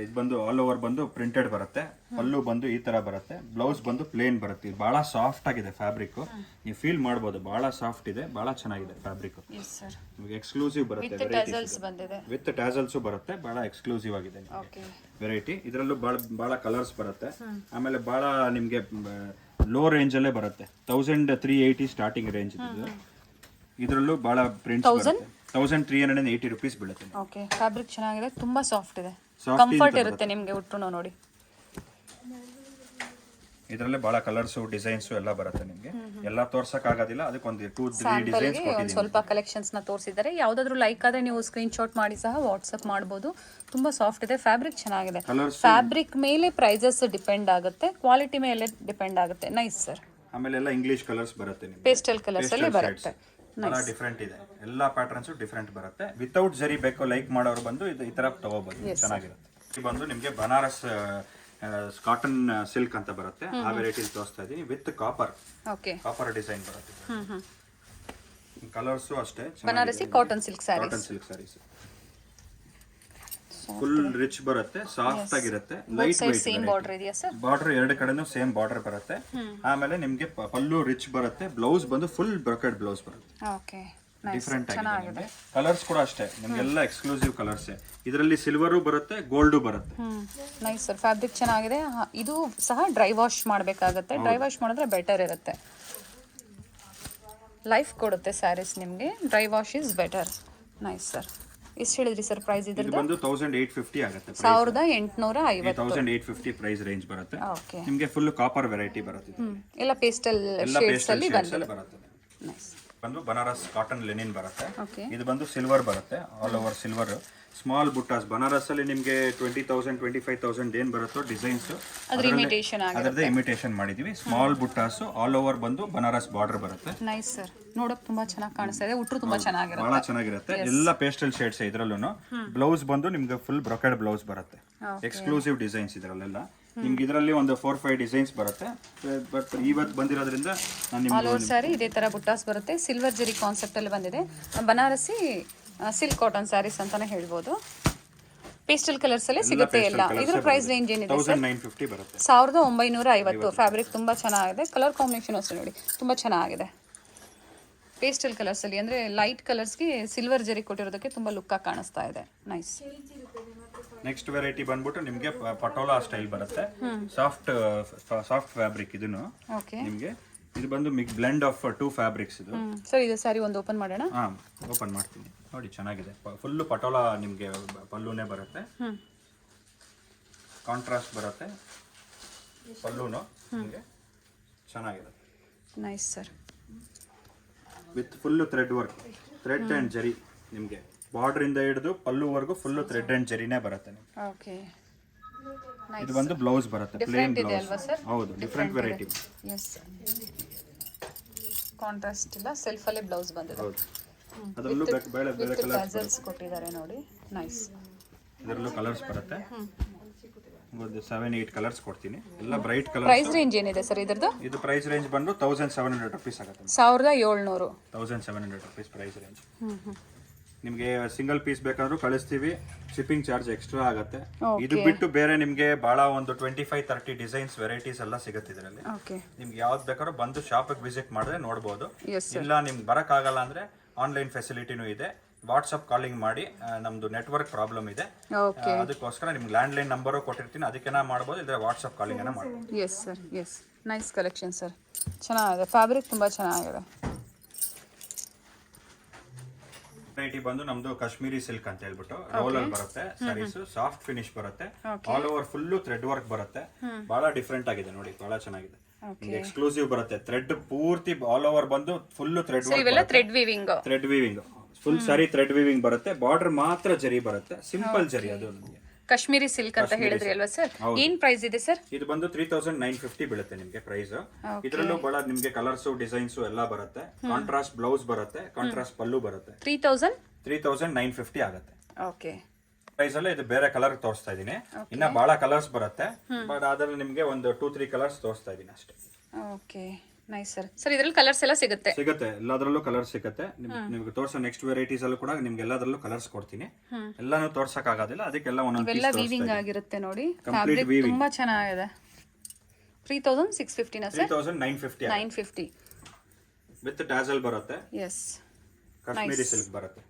ಇದು ಬಂದು ಆಲ್ ಓವರ್ ಬಂದು ಪ್ರಿಂಟೆಡ್ ಬರುತ್ತೆ. ಪಲ್ಲು ಬಂದು ಈ ತರ ಬರುತ್ತೆ. ಬ್ಲೌಸ್ ಬಂದು ಪ್ಲೇನ್ ಬರುತ್ತೆ. ಇದು ಬಹಳ ಸಾಫ್ಟ್ ಆಗಿದೆ ಫ್ಯಾಬ್ರಿಕ್, ನೀವು ಫೀಲ್ ಮಾಡ್ಬೋದು. ಬಹಳ ಸಾಫ್ಟ್ ಇದೆ, ಬಹಳ ಚೆನ್ನಾಗಿದೆ ಫ್ಯಾಬ್ರಿಕ್. ನಿಮಗೆ ಎಕ್ಸ್ಕ್ಲೂಸಿವ್ ಬರುತ್ತೆ. ವಿತ್ ಟ್ಯಾಸಲ್ಸ್ ಬರುತ್ತೆ. ಬಹಳ ಎಕ್ಸ್ಕ್ಲೂಸಿವ್ ಆಗಿದೆ ವೆರೈಟಿ. ಇದರಲ್ಲೂ ಬಹಳ ಕಲರ್ಸ್ ಬರುತ್ತೆ. ಆಮೇಲೆ ಬಹಳ ನಿಮಗೆ ಲೋ ರೇಂಜ್ ಅಲ್ಲೇ ಬರುತ್ತೆ. 1380 ಸ್ಟಾರ್ಟಿಂಗ್ ರೇಂಜ್ ಇದು. ಇದರಲ್ಲೂ ಬಹಳ ಪ್ರಿಂಟ್ಸ್ ಬರುತ್ತೆ. 1380 rupees ಬೀಳುತ್ತೆ. ಓಕೆ. ಫ್ಯಾಬ್ರಿಕ್ ಚೆನ್ನಾಗಿದೆ, ತುಂಬಾ ಸಾಫ್ಟ್ ಇದೆ, ಕಂಫರ್ಟ್ ಇರುತ್ತೆ ನಿಮಗೆ ಉಟ್ರು ನೋಡಿ. ಇದರಲ್ಲೇ ಬಹಳ ಕಲರ್ಸ್ ಡಿಸೈನ್ಸ್ ಎಲ್ಲ ಬರುತ್ತೆ ನಿಮಗೆ. ಎಲ್ಲ ತೋರ್ಸಕ್ ಆಗೋದಿಲ್ಲ, ಅದಕ್ಕೆ ಒಂದು 2-3 ಡಿಸೈನ್ಸ್ ಕೊಟ್ಟಿದ್ದೀನಿ. ಸ್ವಲ್ಪ ಕಲೆಕ್ಷನ್ಸ್ ನ ತೋರಿಸಿದ್ದಾರೆ. ಯಾವ್ದಾದ್ರು ಲೈಕ್ ಆದ್ರೆ ನೀವು ಸ್ಕ್ರೀನ್ ಶಾಟ್ ಮಾಡಿ ಸಹ ವಾಟ್ಸ್ಆಪ್ ಮಾಡಬಹುದು. ತುಂಬಾ ಸಾಫ್ಟ್ ಇದೆ, ಫ್ಯಾಬ್ರಿಕ್ ಚೆನ್ನಾಗಿದೆ. ಫ್ಯಾಬ್ರಿಕ್ ಮೇಲೆ ಪ್ರೈಸಸ್ ಡಿಪೆಂಡ್ ಆಗುತ್ತೆ, ಕ್ವಾಲಿಟಿ ಮೇಲೆ ಡಿಪೆಂಡ್ ಆಗುತ್ತೆ. Nice sir. ಆಮೇಲೆ ಎಲ್ಲ ಇಂಗ್ಲಿಷ್ ಕಲರ್ಸ್ ಬರುತ್ತೆ ನಿಮಗೆ, ಪೇಸ್ಟಲ್ ಕಲರ್ಸ್ ಅಲ್ಲಿ ಬರುತ್ತೆ. ಬಹಳ ಡಿಫ್ರೆಂಟ್ ಇದೆ. ಎಲ್ಲಾ ಪ್ಯಾಟರ್ನ್ಸ್ ಡಿಫ್ರೆಂಟ್ ಬರುತ್ತೆ. ವಿತೌಟ್ ಜರಿ ಬೇಕು ಲೈಕ್ ಮಾಡೋರು ಬಂದು ಈ ತರ ತಗೋಬಹುದು, ಚೆನ್ನಾಗಿರುತ್ತೆ. ಇದು ಬಂದು ನಿಮಗೆ ಬನಾರಸ್ ಕಾಟನ್ ಸಿಲ್ಕ್ ಅಂತ ಬರುತ್ತೆ. ಆ ವೆರೈಟಿ ತೋರಿಸ್ತಾ ಇದೀನಿ. ವಿತ್ ಕಾಪರ್ ಡಿಸೈನ್ ಬರುತ್ತೆ. ಕಲರ್ಸ್ ಅಷ್ಟೇ Banarasi cotton silk saris. Full rich ಬರುತ್ತೆ, ಸಾಫ್ಟ್ ಆಗಿರುತ್ತೆ, ಲೈಟ್ ವೆಯ್ಟ್. ಬಾರ್ಡರ್ ಎರಡು ಕಡೆನೂ ಸೇಮ್ ಬಾರ್ಡರ್ ಬರುತ್ತೆ. ಆಮೇಲೆ ನಿಮ್ಗೆ ಪಲ್ಲು ರಿಚ್ ಬರುತ್ತೆ. ಬ್ಲೌಸ್ ಬಂದು ಫುಲ್ ಬ್ರೊಕೆಡ್ ಬ್ಲೌಸ್ ಬರುತ್ತೆ. ಡಿಫ್ರೆಂಟ್ ಆಗಿದೆ. ಕಲರ್ಸ್ ಕೂಡ ಅಷ್ಟೇ ನಿಮ್ಗೆಲ್ಲ ಎಕ್ಸ್ಕ್ಲೂಸಿವ್ ಕಲರ್ಸ್. ಇದರಲ್ಲಿ ಸಿಲ್ವರು ಬರುತ್ತೆ, ಗೋಲ್ಡು ಬರುತ್ತೆ. Nice sir. ಫ್ಯಾಬ್ರಿಕ್ ಚೆನ್ನಾಗಿದೆ. ಇದು ಸಹ ಡ್ರೈ ವಾಶ್ ಮಾಡಬೇಕಾಗುತ್ತೆ. ಡ್ರೈ ವಾಶ್ ಮಾಡಿದ್ರೆ ಬೆಟರ್ ಇರುತ್ತೆ, ಲೈಫ್ ಕೊಡುತ್ತೆ ಸ್ಯಾರೀಸ್ ನಿಮಗೆ. Dry wash is better. Nice sir. ಎಷ್ಟು ಹೇಳಿದ್ರಿ ಸರ್ ಪ್ರೈಸ್? ಇದು ಬಂದು 1850 ಆಗುತ್ತೆ. 1850. 1850 ಪ್ರೈಸ್ ರೇಂಜ್ ಬರುತ್ತೆ. ನಿಮಗೆ ಫುಲ್ ಕಾಪರ್ ವೆರೈಟಿ ಬರುತ್ತೆ. ಎಲ್ಲ ಪೇಸ್ಟಲ್ ಶೇಡ್ಸ್ ಅಲ್ಲಿ ಬರುತ್ತೆ. ನೈಸ್. ಬಂದು ಬನಾರಸ್ ಕಾಟನ್ ಲೆನಿನ್ ಬರುತ್ತೆ. ಇದು ಬಂದು ಸಿಲ್ವರ್ ಬರುತ್ತೆ, ಆಲ್ ಓವರ್ ಸಿಲ್ವರ್. ಸ್ಮಾಲ್ ಬುಟ್ಟಾಸ್ ಬನಾರಸ್ ಅಲ್ಲಿ ನಿಮಗೆ 20,000 25,000 ಏನ್ ಬರುತ್ತೋ ಡಿಸೈನ್ಸ್ ಅದರದ್ದೇ ಇಮಿಟೇಷನ್ ಮಾಡಿದೀವಿ. ಸ್ಮಾಲ್ ಬುಟ್ಟಾಸ್ ಆಲ್ ಓವರ್ ಬಂದು ಬನಾರಸ್ ಬಾರ್ಡರ್ ಬರುತ್ತೆ. Nice sir. ನೋಡಕ್ ತುಂಬಾ ಚೆನ್ನಾಗಿ ಕಾಣಿಸ್ತಾ ಇದೆ, ಉಟ್ರು ತುಂಬಾ ಚೆನ್ನಾಗಿರುತ್ತೆ, ಬಹಳ ಚೆನ್ನಾಗಿರುತ್ತೆ. ಎಲ್ಲ ಪೇಸ್ಟಲ್ ಶೇಡ್ಸ್ ಇದ್ರಲ್ಲೂ. ಬ್ಲೌಸ್ ಬಂದು ನಿಮ್ಗೆ ಫುಲ್ ಬ್ರೊಕೆಡ್ ಬ್ಲೌಸ್ ಬರುತ್ತೆ. ಎಕ್ಸ್ಕ್ಲೂಸಿವ್ ಡಿಸೈನ್ಸ್ ಇದರಲ್ಲೆಲ್ಲ. ನಿಮ್ಗೆ ಇದರಲ್ಲಿ ಒಂದು 4-5 ಡಿಸೈನ್ಸ್ ಬರುತ್ತೆ. ಬಟ್ ಇವತ್ತು ಬಂದಿರೋದ್ರಿಂದ ಆಲ್ ಓವರ್ ಸ್ಯಾರಿ ಇದೇ ತರ ಬುಟ್ಟಾಸ್ ಬರುತ್ತೆ. ಸಿಲ್ವರ್ ಜರಿ ಕಾನ್ಸೆಪ್ಟ್ ಅಲ್ಲಿ ಬಂದಿದೆ. ಬನಾರಸಿ ಸಿಲ್ಕ್ ಕಾಟನ್ ಸ್ಯಾರೀಸ್ ಅಂತಾನೆ ಹೇಳ್ಬೋದು. ಪೇಸ್ಟಲ್ ಕಲರ್ಸ್ ಅಲ್ಲಿ ಸಿಗುತ್ತೆ ಎಲ್ಲ. ಇದರ ಪ್ರೈಸ್ ರೇಂಜ್ ಏನಿದೆ? 1950 ಬರುತ್ತೆ. 1950. ಫ್ಯಾಬ್ರಿಕ್ ತುಂಬಾ ಚೆನ್ನಾಗಿದೆ. ಕಲರ್ ಕಾಂಬಿನೇಷನ್ ಅಷ್ಟೇ ನೋಡಿ, ತುಂಬಾ ಚೆನ್ನಾಗಿದೆ. ಪೇಸ್ಟಲ್ ಕಲರ್ಸ್ ಅಲ್ಲಿ ಅಂದ್ರೆ ಲೈಟ್ ಕಲರ್ಸ್ಗೆ ಸಿಲ್ವರ್ ಜರಿ ಕೊಟ್ಟಿರೋದಕ್ಕೆ ತುಂಬಾ ಲುಕ್ ಆಗಿ ಕಾಣಿಸ್ತಾ ಇದೆ. ನೈಸ್. ನೆಕ್ಸ್ಟ್ ವೆರೈಟಿ ಬಂದ್ಬಿಟ್ಟು ನಿಮಗೆ ಪಟೋಲಾ ಸ್ಟೈಲ್ ಬರುತ್ತೆ. ಸಾಫ್ಟ್ ಫ್ಯಾಬ್ರಿಕ್ ಇದನ್ನು ನಿಮಗೆ. ಇದು ಬಂದು ಬ್ಲೆಂಡ್ ಆಫ್ 2 ಫ್ಯಾಬ್ರಿಕ್ಸ್ ಇದು. ಸರ್ ಇದು ಸ್ಯಾರಿ ಒಂದು ಓಪನ್ ಮಾಡೋಣ. ಓಪನ್ ಮಾಡ್ತೀನಿ ನೋಡಿ, ಚೆನ್ನಾಗಿದೆ. ಫುಲ್ ಪಟೋಲಾ ನಿಮಗೆ ಪಲ್ಲುನೇ ಬರುತ್ತೆ, ಕಾಂಟ್ರಾಸ್ಟ್ ಬರುತ್ತೆ ಪಲ್ಲುನು ನಿಮಗೆ, ಚೆನ್ನಾಗಿರುತ್ತೆ. Nice sir. With full thread work, thread and ಜರಿ. ನಿಮಗೆ ಬಾರ್ಡರ್ ಇಂದ ಹಿಡಿದು ಪಲ್ಲುವರೆಗೂ ಫುಲ್ ಥ್ರೆಡ್ ಅಂಡ್ ಜರಿನೇ ಬರುತ್ತೆ. ಓಕೆ. ಇದು ಬಂದು ಬ್ಲೌಸ್ ಬರುತ್ತೆ, ಪ್ಲೇನ್ ಬ್ಲೌಸ್. ಹೌದು, ಡಿಫರೆಂಟ್ ವೆರೈಟಿ. ಎಸ್. ಕಾಂಟ್ರಾಸ್ಟ್ ಇಲ್ಲ, ಸೆಲ್ಫ್ ಅಲ್ಲಿ ಬ್ಲೌಸ್ ಬಂದಿದೆ. ಹೌದು. ಅದರಲ್ಲೂ ಬೇರೆ ಬೇರೆ ಕಲರ್ಸ್ ಕೊಟ್ಟಿದ್ದಾರೆ ನೋಡಿ. ನೈಸ್. ಇದರಲ್ಲೂ ಕಲರ್ಸ್ ಬರುತ್ತೆ. ಒಂದು 7-8 ಕಲರ್ಸ್ ಕೊಡ್ತೀನಿ, ಎಲ್ಲ ಬ್ರೈಟ್ ಕಲರ್. ಪ್ರೈಸ್ ರೇಂಜ್ ಏನಿದೆ ಸರ್ ಇದರದ್ದು? ಇದು ಪ್ರೈಸ್ ರೇಂಜ್ ಬಂದು 1700 rupees ಆಗುತ್ತೆ. 1700. 1700 rupees ಪ್ರೈಸ್ ರೇಂಜ್. ನಿಮಗೆ ಸಿಂಗಲ್ ಪೀಸ್ ಬೇಕಾದ್ರೂ ಕಳಿಸ್ತೀವಿ, ಶಿಪ್ಪಿಂಗ್ ಚಾರ್ಜ್ ಎಕ್ಸ್ಟ್ರಾ ಆಗುತ್ತೆ. ಇದು ಬಿಟ್ಟು ಬೇರೆ ನಿಮಗೆ ಬಹಳ ಒಂದು 25-30 ಡಿಸೈನ್ಸ್ ವೆರೈಟೀಸ್ ಎಲ್ಲ ಸಿಗುತ್ತೆ ಇದರಲ್ಲಿ. ನಿಮ್ಗೆ ಯಾವ್ದು ಬೇಕಾದ್ರೂ ಬಂದು ಶಾಪಿಗೆ ವಿಸಿಟ್ ಮಾಡಿದ್ರೆ ನೋಡ್ಬೋದು. ಇಲ್ಲ ನಿಮ್ಗೆ ಬರೋಕ್ಕಾಗಲ್ಲ ಅಂದ್ರೆ ಆನ್ಲೈನ್ ಫೆಸಿಲಿಟಿನೂ ಇದೆ. ವಾಟ್ಸಪ್ ಕಾಲಿಂಗ್ ಮಾಡಿ, ನಮ್ದು ನೆಟ್ವರ್ಕ್ ಪ್ರಾಬ್ಲಮ್ ಇದೆ, ಅದಕ್ಕೋಸ್ಕರ ನಿಮ್ಗೆ ಲ್ಯಾಂಡ್ಲೈನ್ ನಂಬರು ಕೊಟ್ಟಿರ್ತೀನಿ, ಅದಕ್ಕೆನ ಮಾಡ್ಬೋದು, ಇಲ್ಲದ್ರೆ ವಾಟ್ಸಪ್ ಕಾಲಿಂಗ್ ಮಾಡ್ಬೋದು. Yes sir, yes, nice collection sir, ಚೆನ್ನಾಗಿದೆ, ಫ್ಯಾಬ್ರಿಕ್ ತುಂಬ ಚೆನ್ನಾಗಿದೆ. ವೆರೈಟಿ ಬಂದು ನಮ್ದು ಕಾಶ್ಮೀರಿ ಸಿಲ್ಕ್ ಅಂತ ಹೇಳ್ಬಿಟ್ಟು ರೋಲ್ ಅಲ್ಲಿ ಬರುತ್ತೆ ಸ್ಯಾರೀಸ್, ಸಾಫ್ಟ್ ಫಿನಿಶ್ ಬರುತ್ತೆ, all over full thread work ಬರುತ್ತೆ, ಬಹಳ ಡಿಫ್ರೆಂಟ್ ಆಗಿದೆ ನೋಡಿ, ಬಹಳ ಚೆನ್ನಾಗಿದೆ. ಎಕ್ಸ್ಕ್ಲೂಸಿವ್ ಬರುತ್ತೆ, ಥ್ರೆಡ್ ಪೂರ್ತಿ ಆಲ್ ಓವರ್ ಬಂದು full thread work, thread weaving full sari thread weaving ಬರುತ್ತೆ, ಬಾರ್ಡರ್ ಮಾತ್ರ ಜರಿ ಬರುತ್ತೆ, ಸಿಂಪಲ್ ಜರಿ. ಅದು ನಮಗೆ ಕಾಶ್ಮೀರಿ ಸಿಲ್ಕ್ ಅಂತ ಹೇಳಿದ್ರಿ ಅಲ್ವಾ ಸರ್? ಏನ್ ಪ್ರೈಸ್ ಇದೆ ಸರ್? ಇದು ಬಂದು 3950 ಬೀಳುತ್ತೆ ನಿಮಗೆ ಪ್ರೈಸ್. ಇದರಲ್ಲೂ ಬಹಳ ನಿಮಗೆ ಕಲರ್ಸ್ ಡಿಸೈನ್ಸ್ ಎಲ್ಲ ಬರುತ್ತೆ, ಕಾಂಟ್ರಾಸ್ಟ್ ಬ್ಲೌಸ್ ಬರುತ್ತೆ, ಕಾಂಟ್ರಾಸ್ಟ್ ಪಲ್ಲು ಬರುತ್ತೆ. 3950 ಆಗುತ್ತೆ. ಓಕೆ, ಪ್ರೈಸ್ ಅಲ್ಲೇ ಇದು ಬೇರೆ ಕಲರ್ ತೋರಿಸ್ತಾ ಇದೀನಿ, ಇನ್ನ ಬಹಳ ಕಲರ್ಸ್ ಬರುತ್ತೆ, ಬಟ್ ಅದ್ರಲ್ಲಿ ನಿಮಗೆ ಒಂದು 2-3 ಕಲರ್ಸ್ ತೋರಿಸ್ತಾ ಇದೀನಿ ಅಷ್ಟೇ. Okay, nice sir. ಸರ್ ಇದರಲ್ಲಿ ಕಲರ್ಸ್ ಎಲ್ಲ ಸಿಗುತ್ತೆ? ಎಲ್ಲದರಲ್ಲೂ ಕಲರ್ಸ್ ಸಿಗುತ್ತೆ. ನಿಮ್ಗೆ ತೋರ್ಸೋ ನೆಕ್ಸ್ಟ್ ವೆರೈಟೀಸ್ ಅಲ್ಲೂ ಕೂಡ ನಿಮ್ಗೆ ಎಲ್ಲದರಲ್ಲೂ ಕಲರ್ಸ್ ಕೊಡ್ತೀನಿ. ಎಲ್ಲಾನು ತೋರ್ಸಕ್ ಆಗೋದಿಲ್ಲ, ಅದಕ್ಕೆಲ್ಲ ಒಂದೊಂದು ವೀವಿಂಗ್ ಆಗಿರುತ್ತೆ ನೋಡಿ, ಫ್ಯಾಬ್ರಿಕ್ ತುಂಬಾ ಚೆನ್ನಾಗಿದೆ. 3650 ನಾ ಸರ್? 950 ವಿತ್ ಟ್ಯಾಸಲ್ ಬರುತ್ತೆ. ಎಸ್, ಕಾಶ್ಮೀರಿ ಸಿಲ್ಕ್ ಬರುತ್ತೆ.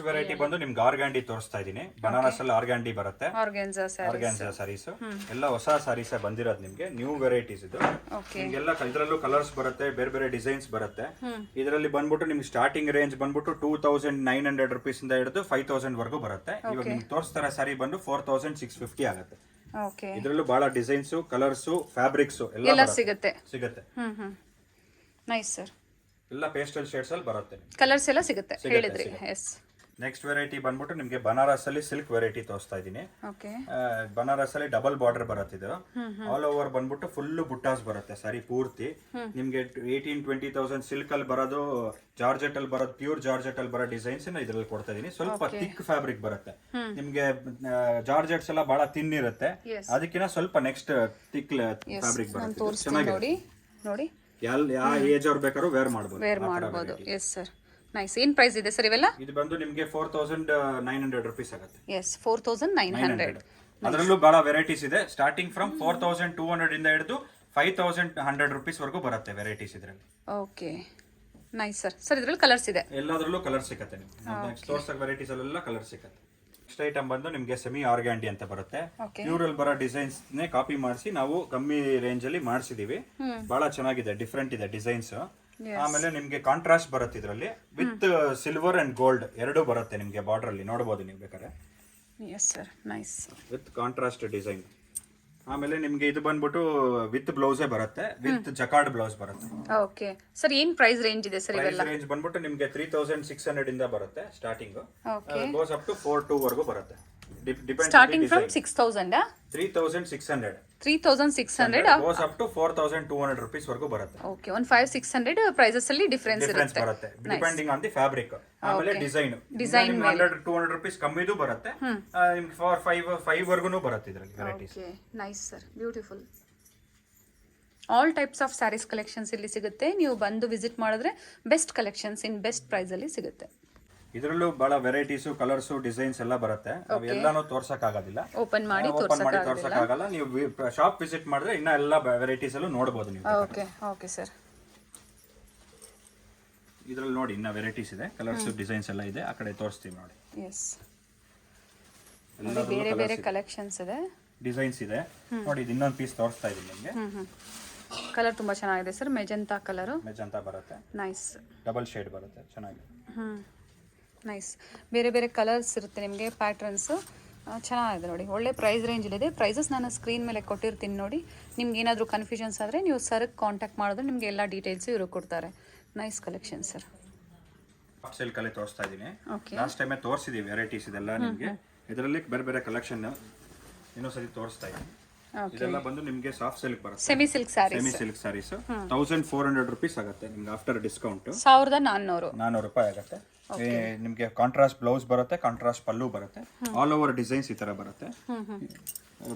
ವೆರೈಟಿ ಬಂದು ನಿಮ್ಗೆ ಆರ್ಗ್ಯಾಂಡಿ ತೋರಿಸ್ತಾ ಇದೀನಿ. ಬನಾರಸ್ ಅಲ್ಲಿ ಆರ್ಗ್ಯಾಂಡಿ ಬರುತ್ತೆ, ಆರ್ಗ್ಯಾನ್ಜಾ ಸಾರೀಸ್ ಎಲ್ಲ ಹೊಸ ಸಾರೀಸ್ ಬಂದಿರೋದು ನಿಮ್ಗೆ, ನ್ಯೂ ವೆರೈಟೀಸ್ ಇದು. ನಿಮ್ಗೆಲ್ಲ ಇದ್ರಲ್ಲೂ ಕಲರ್ಸ್ ಬರುತ್ತೆ, ಬೇರೆ ಬೇರೆ ಡಿಸೈನ್ಸ್ ಬರುತ್ತೆ. ಇದರಲ್ಲಿ ಬಂದ್ಬಿಟ್ಟು ನಿಮ್ಗೆ ಸ್ಟಾರ್ಟಿಂಗ್ ರೇಂಜ್ ಬಂದ್ಬಿಟ್ಟು 2900 ರುಪೀಸ್ ಇಂದ ಹಿಡಿದು 5000 ವರ್ಗೂ ಬರುತ್ತೆ. ಇವಾಗ ನಿಮ್ಗೆ ತೋರಿಸ್ತಾರ ಸಾರಿ ಬಂದು 4650 ಆಗುತ್ತೆ. ಇದ್ರಲ್ಲೂ ಬಹಳ ಡಿಸೈನ್ಸ್, ಕಲರ್ಸ್, ಫ್ಯಾಬ್ರಿಕ್ಸ್ ಎಲ್ಲ ಸಿಗುತ್ತೆ. Nice sir. ಎಲ್ಲ ಪೇಸ್ಟಲ್ ಶೇಡ್ಸ್ ಅಲ್ಲಿ ಬರುತ್ತೆ, ಕಲರ್ಸ್ ಎಲ್ಲ ಸಿಗುತ್ತೆ ಹೇಳಿದ್ರಿ. ಎಸ್, ನೆಕ್ಸ್ಟ್ ವೆರೈಟಿ ಬಂದ್ಬಿಟ್ಟು ನಿಮ್ಗೆ ಬನಾರಸ್ ಅಲ್ಲಿ ಸಿಲ್ಕ್ ವೆರೈಟಿ ತೋರಿಸ್ತಾ ಇದೀನಿ. ಬನಾರಸ್ ಅಲ್ಲಿ ಡಬಲ್ ಬಾರ್ಡರ್ ಬರುತ್ತೆ, ಇದು ಆಲ್ ಓವರ್ ಬಂದ್ಬಿಟ್ಟು ಫುಲ್ ಬುಟ್ಟಾಸ್ ಬರುತ್ತೆ ಸಾರಿ ಪೂರ್ತಿ. ನಿಮ್ಗೆ 18-20,000 ಸಿಲ್ಕ್ ಅಲ್ಲಿ ಬರೋದು, ಜಾರ್ಜೆಟ್ ಅಲ್ಲಿ ಬರೋದು, ಪ್ಯೂರ್ ಜಾರ್ಜೆಟ್ ಅಲ್ಲಿ ಬರೋ ಡಿಸೈನ್ಸ್ ಇದ್ರಲ್ಲಿ ಕೊಡ್ತಾ ಇದೀನಿ. ಸ್ವಲ್ಪ ಥಿಕ್ ಫ್ಯಾಬ್ರಿಕ್ ಬರುತ್ತೆ ನಿಮ್ಗೆ, ಜಾರ್ಜೆಟ್ಸ್ ಎಲ್ಲ ಬಹಳ ತಿನ್ ಇರುತ್ತೆ, ಅದಕ್ಕಿಂತ ಸ್ವಲ್ಪ ನೆಕ್ಸ್ಟ್ ಥಿಕ್ ಫ್ಯಾಬ್ರಿಕ್ ಬರುತ್ತೆ. ಚೆನ್ನಾಗಿದೆ ನೋಡಿ, ಯಾವ ಏಜ್ ಅವ್ರು ಬೇಕಾದ್ರೂ ವೇರ್ ಮಾಡಬಹುದು. Yes sir, nice. ಏನ್ ಪ್ರೈಸ್ ಇದೆ ಸರ್ ಇವೆಲ್ಲ? ಇದು ಬಂದು ನಿಮಗೆ 4900 ರುಪೀಸ್ ಆಗುತ್ತೆ. ಎಸ್, 4900. ಅದರಲ್ಲೂ ಬಹಳ ವೆರೈಟೀಸ್ ಇದೆ, ಸ್ಟಾರ್ಟಿಂಗ್ ಫ್ರಮ್ 4200 ಇಂದ ಹಿಡಿದು 5100 ರುಪೀಸ್ ವರೆಗೂ ಬರುತ್ತೆ ವೆರೈಟೀಸ್ ಇದರಲ್ಲಿ. Okay, nice sir. ಸರ್ ಇದರಲ್ಲಿ ಕಲರ್ಸ್ ಇದೆ? ಎಲ್ಲದರಲ್ಲೂ ಕಲರ್ ಸಿಗುತ್ತೆ ನಿಮ್ಗೆ, ತೋರ್ಸೋ ವೆರೈಟೀಸ್ ಅಲ್ಲೆಲ್ಲ ಕಲರ್ ಸಿಗುತ್ತೆ. ನೆಕ್ಸ್ಟ್ ಐಟಮ್ ಬಂದು ನಿಮ್ಗೆ ಸೆಮಿ ಆರ್ಗ್ಯಾಂಡಿ ಅಂತ ಬರುತ್ತೆ. ಪ್ಯೂರಲ್ ಬರೋ ಡಿಸೈನ್ಸ್ ನೇ ಕಾಪಿ ಮಾಡಿಸಿ ನಾವು ಕಮ್ಮಿ ರೇಂಜ್ ಅಲ್ಲಿ ಮಾಡಿಸಿದೀವಿ. ಬಹಳ ಚೆನ್ನಾಗಿದೆ, ಡಿಫ್ರೆಂಟ್ ಇದೆ ಡಿಸೈನ್ಸ್. ಆಮೇಲೆ ನಿಮ್ಗೆ ಕಾಂಟ್ರಾಸ್ಟ್ ಬರುತ್ತೆ ಇದರಲ್ಲಿ, ವಿತ್ ಸಿಲ್ವರ್ ಅಂಡ್ ಗೋಲ್ಡ್ ಎರಡೂ ಬರುತ್ತೆ ನಿಮ್ಗೆ ಬಾರ್ಡರ್ ಅಲ್ಲಿ, ನೋಡಬಹುದು ನೀವು ಬೇಕಾದ್ರೆ. Yes sir, nice, with contrast design. ಆಮೇಲೆ ನಿಮ್ಗೆ ಇದು ಬಂದ್ಬಿಟ್ಟು ವಿತ್ ಬ್ಲೌಸೇ ಬರುತ್ತೆ, ವಿತ್ ಜಕಾರ್ಡ್ ಬ್ಲೌಸ್ ಬರುತ್ತೆ. ಓಕೆ ಸರ್, ಏನ್ ಪ್ರೈಸ್ ರೇಂಜ್ ಇದೆ ಸರ್ ಇವೆಲ್ಲ? ರೇಂಜ್ ಬಂದ್ಬಿಟ್ಟು ನಿಮ್ಗೆ 3600 ಇಂದ ಬರುತ್ತೆ ಸ್ಟಾರ್ಟಿಂಗ್, ಗೋಸ್ ಅಪ್ ಟು 42 ವರೆಗೂ ಬರುತ್ತೆ. Starting from 6000 3600 goes up to 4200 rupees ವರೆಗೂ ಬರುತ್ತೆ. ಓಕೆ, 1500-600 ಪ್ರೈಸಸ್ ಅಲ್ಲಿ ಡಿಫರೆನ್ಸ್ ಬರುತ್ತೆ ಡಿಪೆಂಡಿಂಗ್ ಆನ್ ದಿ ಫ್ಯಾಬ್ರಿಕ್. ಆಮೇಲೆ ಡಿಸೈನ್ 100-200 ರುಪೀಸ್ ಕಮ್ಮಿದು ಬರುತ್ತೆ, ನಿಮ್ಗೆ 5 ವರ್ಗೂನು ಬರುತ್ತೆ ಇದರಲ್ಲಿ varieties. Okay, nice sir, beautiful. All types of saris collections ಇಲ್ಲಿ ಸಿಗುತ್ತೆ, ನೀವು ಬಂದು ವಿಸಿಟ್ ಮಾಡಿದ್ರೆ best collections in best price ಅಲ್ಲಿ ಸಿಗುತ್ತೆ. ಇದರಲ್ಲೂ ಬಹಳ ವೆರೈಟೀಸ್, ಕಲರ್ಸ್, ಡಿಸೈನ್ಸ್ ಎಲ್ಲ ಬರುತ್ತೆ. ಎಲ್ಲಾನು ತೋರ್ಸಕ್ ಆಗೋದಿಲ್ಲ, ಓಪನ್ ಮಾಡಿ ತೋರ್ಸಕ್ ಆಗಲ್ಲ. ನೀವು ಶಾಪ್ ವಿಸಿಟ್ ಮಾಡಿದ್ರೆ ಇನ್ನ ಎಲ್ಲ ವೆರೈಟೀಸ್ ಅಲ್ಲೂ ನೋಡಬಹುದು ನೀವು. Okay, okay sir. ಇದರಲ್ಲಿ ನೋಡಿ ಇನ್ನ ವೆರೈಟೀಸ್ ಇದೆ, ಕಲರ್ಸ್, ಡಿಸೈನ್ಸ್ ಎಲ್ಲ ಇದೆ, ಆ ಕಡೆ ತೋರಿಸ್ತೀವಿ ನೋಡಿ. ಎಸ್, ಬೇರೆ ಬೇರೆ ಕಲೆಕ್ಷನ್ಸ್ ಇದೆ, ಡಿಸೈನ್ಸ್ ಇದೆ ನೋಡಿ. ಇದು ಇನ್ನೊಂದು ಪೀಸ್ ತೋರಿಸ್ತಾ ಇದೀನಿ ನಿಮಗೆ. ಕಲರ್ ತುಂಬಾ ಚೆನ್ನಾಗಿದೆ ಸರ್, ಮೆಜೆಂಟಾ ಕಲರ್. ಮೆಜೆಂಟಾ ಬರುತ್ತೆ, ನೈಸ್, ಡಬಲ್ ಶೇಡ್ ಬರುತ್ತೆ, ಚೆನ್ನಾಗಿದೆ. ನೈಸ್, ಬೇರೆ ಬೇರೆ ಕಲರ್ಸ್ ಇರುತ್ತೆ ನಿಮಗೆ, ಪ್ಯಾಟ್ರನ್ಸ್ ಚೆನ್ನಾಗಿದೆ ನೋಡಿ, ಒಳ್ಳೆ ಪ್ರೈಸ್ ರೇಂಜಲ್ಲಿದೆ. ಪ್ರೈಸಸ್ ನಾನು ಸ್ಕ್ರೀನ್ ಮೇಲೆ ಕೊಟ್ಟಿರ್ತೀನಿ ನೋಡಿ. ನಿಮ್ಗೆ ಏನಾದರೂ ಕನ್ಫ್ಯೂಷನ್ಸ್ ಆದರೆ ನೀವು ಸರ್ಗೆ ಕಾಂಟ್ಯಾಕ್ಟ್ ಮಾಡಿದ್ರೆ ನಿಮಗೆ ಎಲ್ಲ ಡೀಟೇಲ್ಸು ಇವರು ಕೊಡ್ತಾರೆ. Nice collection sir. ಸಿಲ್ಕ್ ಅಲ್ಲಿ ತೋರಿಸ್ತಾ ಇದ್ದೀನಿ, ಲಾಸ್ಟ್ ಟೈಮೇ ತೋರಿಸಿದೀವಿ ವೆರೈಟೀಸ್ ಇದೆಲ್ಲ ನಿಮಗೆ. ಇದರಲ್ಲಿ ಬೇರೆ ಬೇರೆ ಕಲೆಕ್ಷನ್ ಇನ್ನೊಂದ್ಸರಿ ತೋರಿಸ್ತಾ ಇದ್ದೀನಿ. ಇದೆಲ್ಲ ಬಂದು ನಿಮಗೆ ಸಾಫ್ಟ್ ಸಿಲ್ಕ್ ಬರುತ್ತೆ, ಸೆಮಿ ಸಿಲ್ಕ್ ಸ್ಯಾರೀಸ್ 1400 ರುಪೀಸ್ ಆಗುತ್ತೆ ನಿಮ್ಗೆ ಆಫ್ಟರ್ ಡಿಸ್ಕೌಂಟ್. 1400 ರೂಪಾಯಿ ಆಗುತ್ತೆ. ನಿಮ್ಗೆ ಕಾಂಟ್ರಾಸ್ಟ್ ಬ್ಲೌಸ್ ಬರುತ್ತೆ, ಕಾಂಟ್ರಾಸ್ಟ್ ಪಲ್ಲು ಬರುತ್ತೆ, ಆಲ್ ಓವರ್ ಡಿಸೈನ್ಸ್ ಈ ತರ ಬರುತ್ತೆ.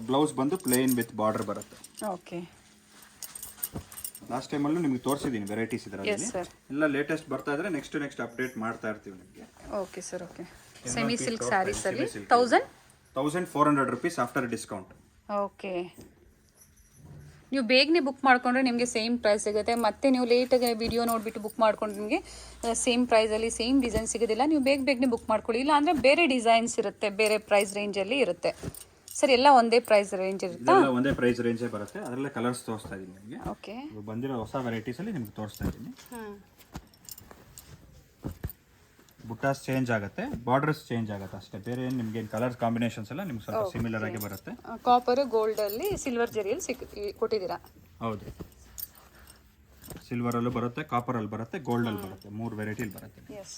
ಬ್ಲೌಸ್ ಬಂದು ಪ್ಲೇನ್ ವಿತ್ ಬಾರ್ಡರ್ ಬರುತ್ತೆ. ಓಕೆ, ಲಾಸ್ಟ್ ಟೈಮಲ್ಲೂ ನಿಮ್ಗೆ ತೋರಿಸಿದ್ದೀನಿ ವೆರೈಟೀಸ್ ಇದರಲ್ಲಿ. Yes sir. ಎಲ್ಲ ಲೇಟೆಸ್ಟ್ ಬರ್ತಾ ಇದ್ರೆ ನೆಕ್ಸ್ಟ್ ಅಪ್ಡೇಟ್ ಮಾಡ್ತಾ ಇರ್ತೀವಿ ನಿಮಗೆ. Okay sir. Okay, semi silk saris ಅಲ್ಲಿ 1400 rupees ಆಫ್ಟರ್ ಡಿಸ್ಕೌಂಟ್. ಓಕೆ, ನೀವು ಬೇಗನೆ ಬುಕ್ ಮಾಡ್ಕೊಂಡ್ರೆ ನಿಮಗೆ ಸೇಮ್ ಪ್ರೈಸ್ ಸಿಗುತ್ತೆ. ಮತ್ತೆ ನೀವು ಲೇಟಾಗಿ ವಿಡಿಯೋ ನೋಡಿಬಿಟ್ಟು ಬುಕ್ ಮಾಡ್ಕೊಂಡ್ರೆ ನಿಮಗೆ ಸೇಮ್ ಪ್ರೈಸಲ್ಲಿ ಸೇಮ್ ಡಿಸೈನ್ ಸಿಗೋದಿಲ್ಲ. ನೀವು ಬೇಗನೆ ಬುಕ್ ಮಾಡ್ಕೊಳ್ಳಿ, ಇಲ್ಲ ಅಂದರೆ ಬೇರೆ ಡಿಸೈನ್ಸ್ ಇರುತ್ತೆ, ಬೇರೆ ಪ್ರೈಸ್ ರೇಂಜಲ್ಲಿ ಇರುತ್ತೆ. ಸರ್ ಎಲ್ಲ ಒಂದೇ ಪ್ರೈಸ್ ರೇಂಜ್ ಇರುತ್ತಾ? ಒಂದೇ ಪ್ರೈಸ್ ರೇಂಜೇ ಬರುತ್ತೆ. ಅದರಲ್ಲೇ ಕಲರ್ಸ್ ತೋರಿಸ್ತಾ ಇದ್ದೀನಿ ನಿಮಗೆ. ಓಕೆ, ಬಂದಿರೋ ಹೊಸ ವೆರೈಟೀಸ್ ಅಲ್ಲಿ ನಿಮ್ಗೆ ತೋರಿಸ್ತಾ ಇದ್ದೀನಿ. ಬುಟ್ಟಾಸ್ ಚೇಂಜ್ ಆಗುತ್ತೆ, ಬಾರ್ಡರ್ಸ್ ಚೇಂಜ್ ಆಗುತ್ತೆ ಅಷ್ಟೇ. ಬೇರೆ ಏನು ನಿಮಗೆ ಕಲರ್ ಕಾಂಬಿನೇಷನ್ಸ್ ಎಲ್ಲ ನಿಮ್ಗೆ ಸ್ವಲ್ಪ ಸಿಮಿಲರ್ ಆಗಿ ಬರುತ್ತೆ. ಕಾಪರ್ ಗೋಲ್ಡ್ ಅಲ್ಲಿ ಸಿಲ್ವರ್ ಜರಿಯಲ್ಲಿ ಕೊಟ್ಟಿದ್ದೀರಾ? ಹೌದು, ಸಿಲ್ವರ್ ಅಲ್ಲೂ ಬರುತ್ತೆ, ಕಾಪರ್ ಅಲ್ಲಿ ಬರುತ್ತೆ, ಗೋಲ್ಡ್ ಅಲ್ಲಿ ಬರುತ್ತೆ, 3 ವೆರೈಟಿಲಿ ಬರುತ್ತೆ. ಎಸ್,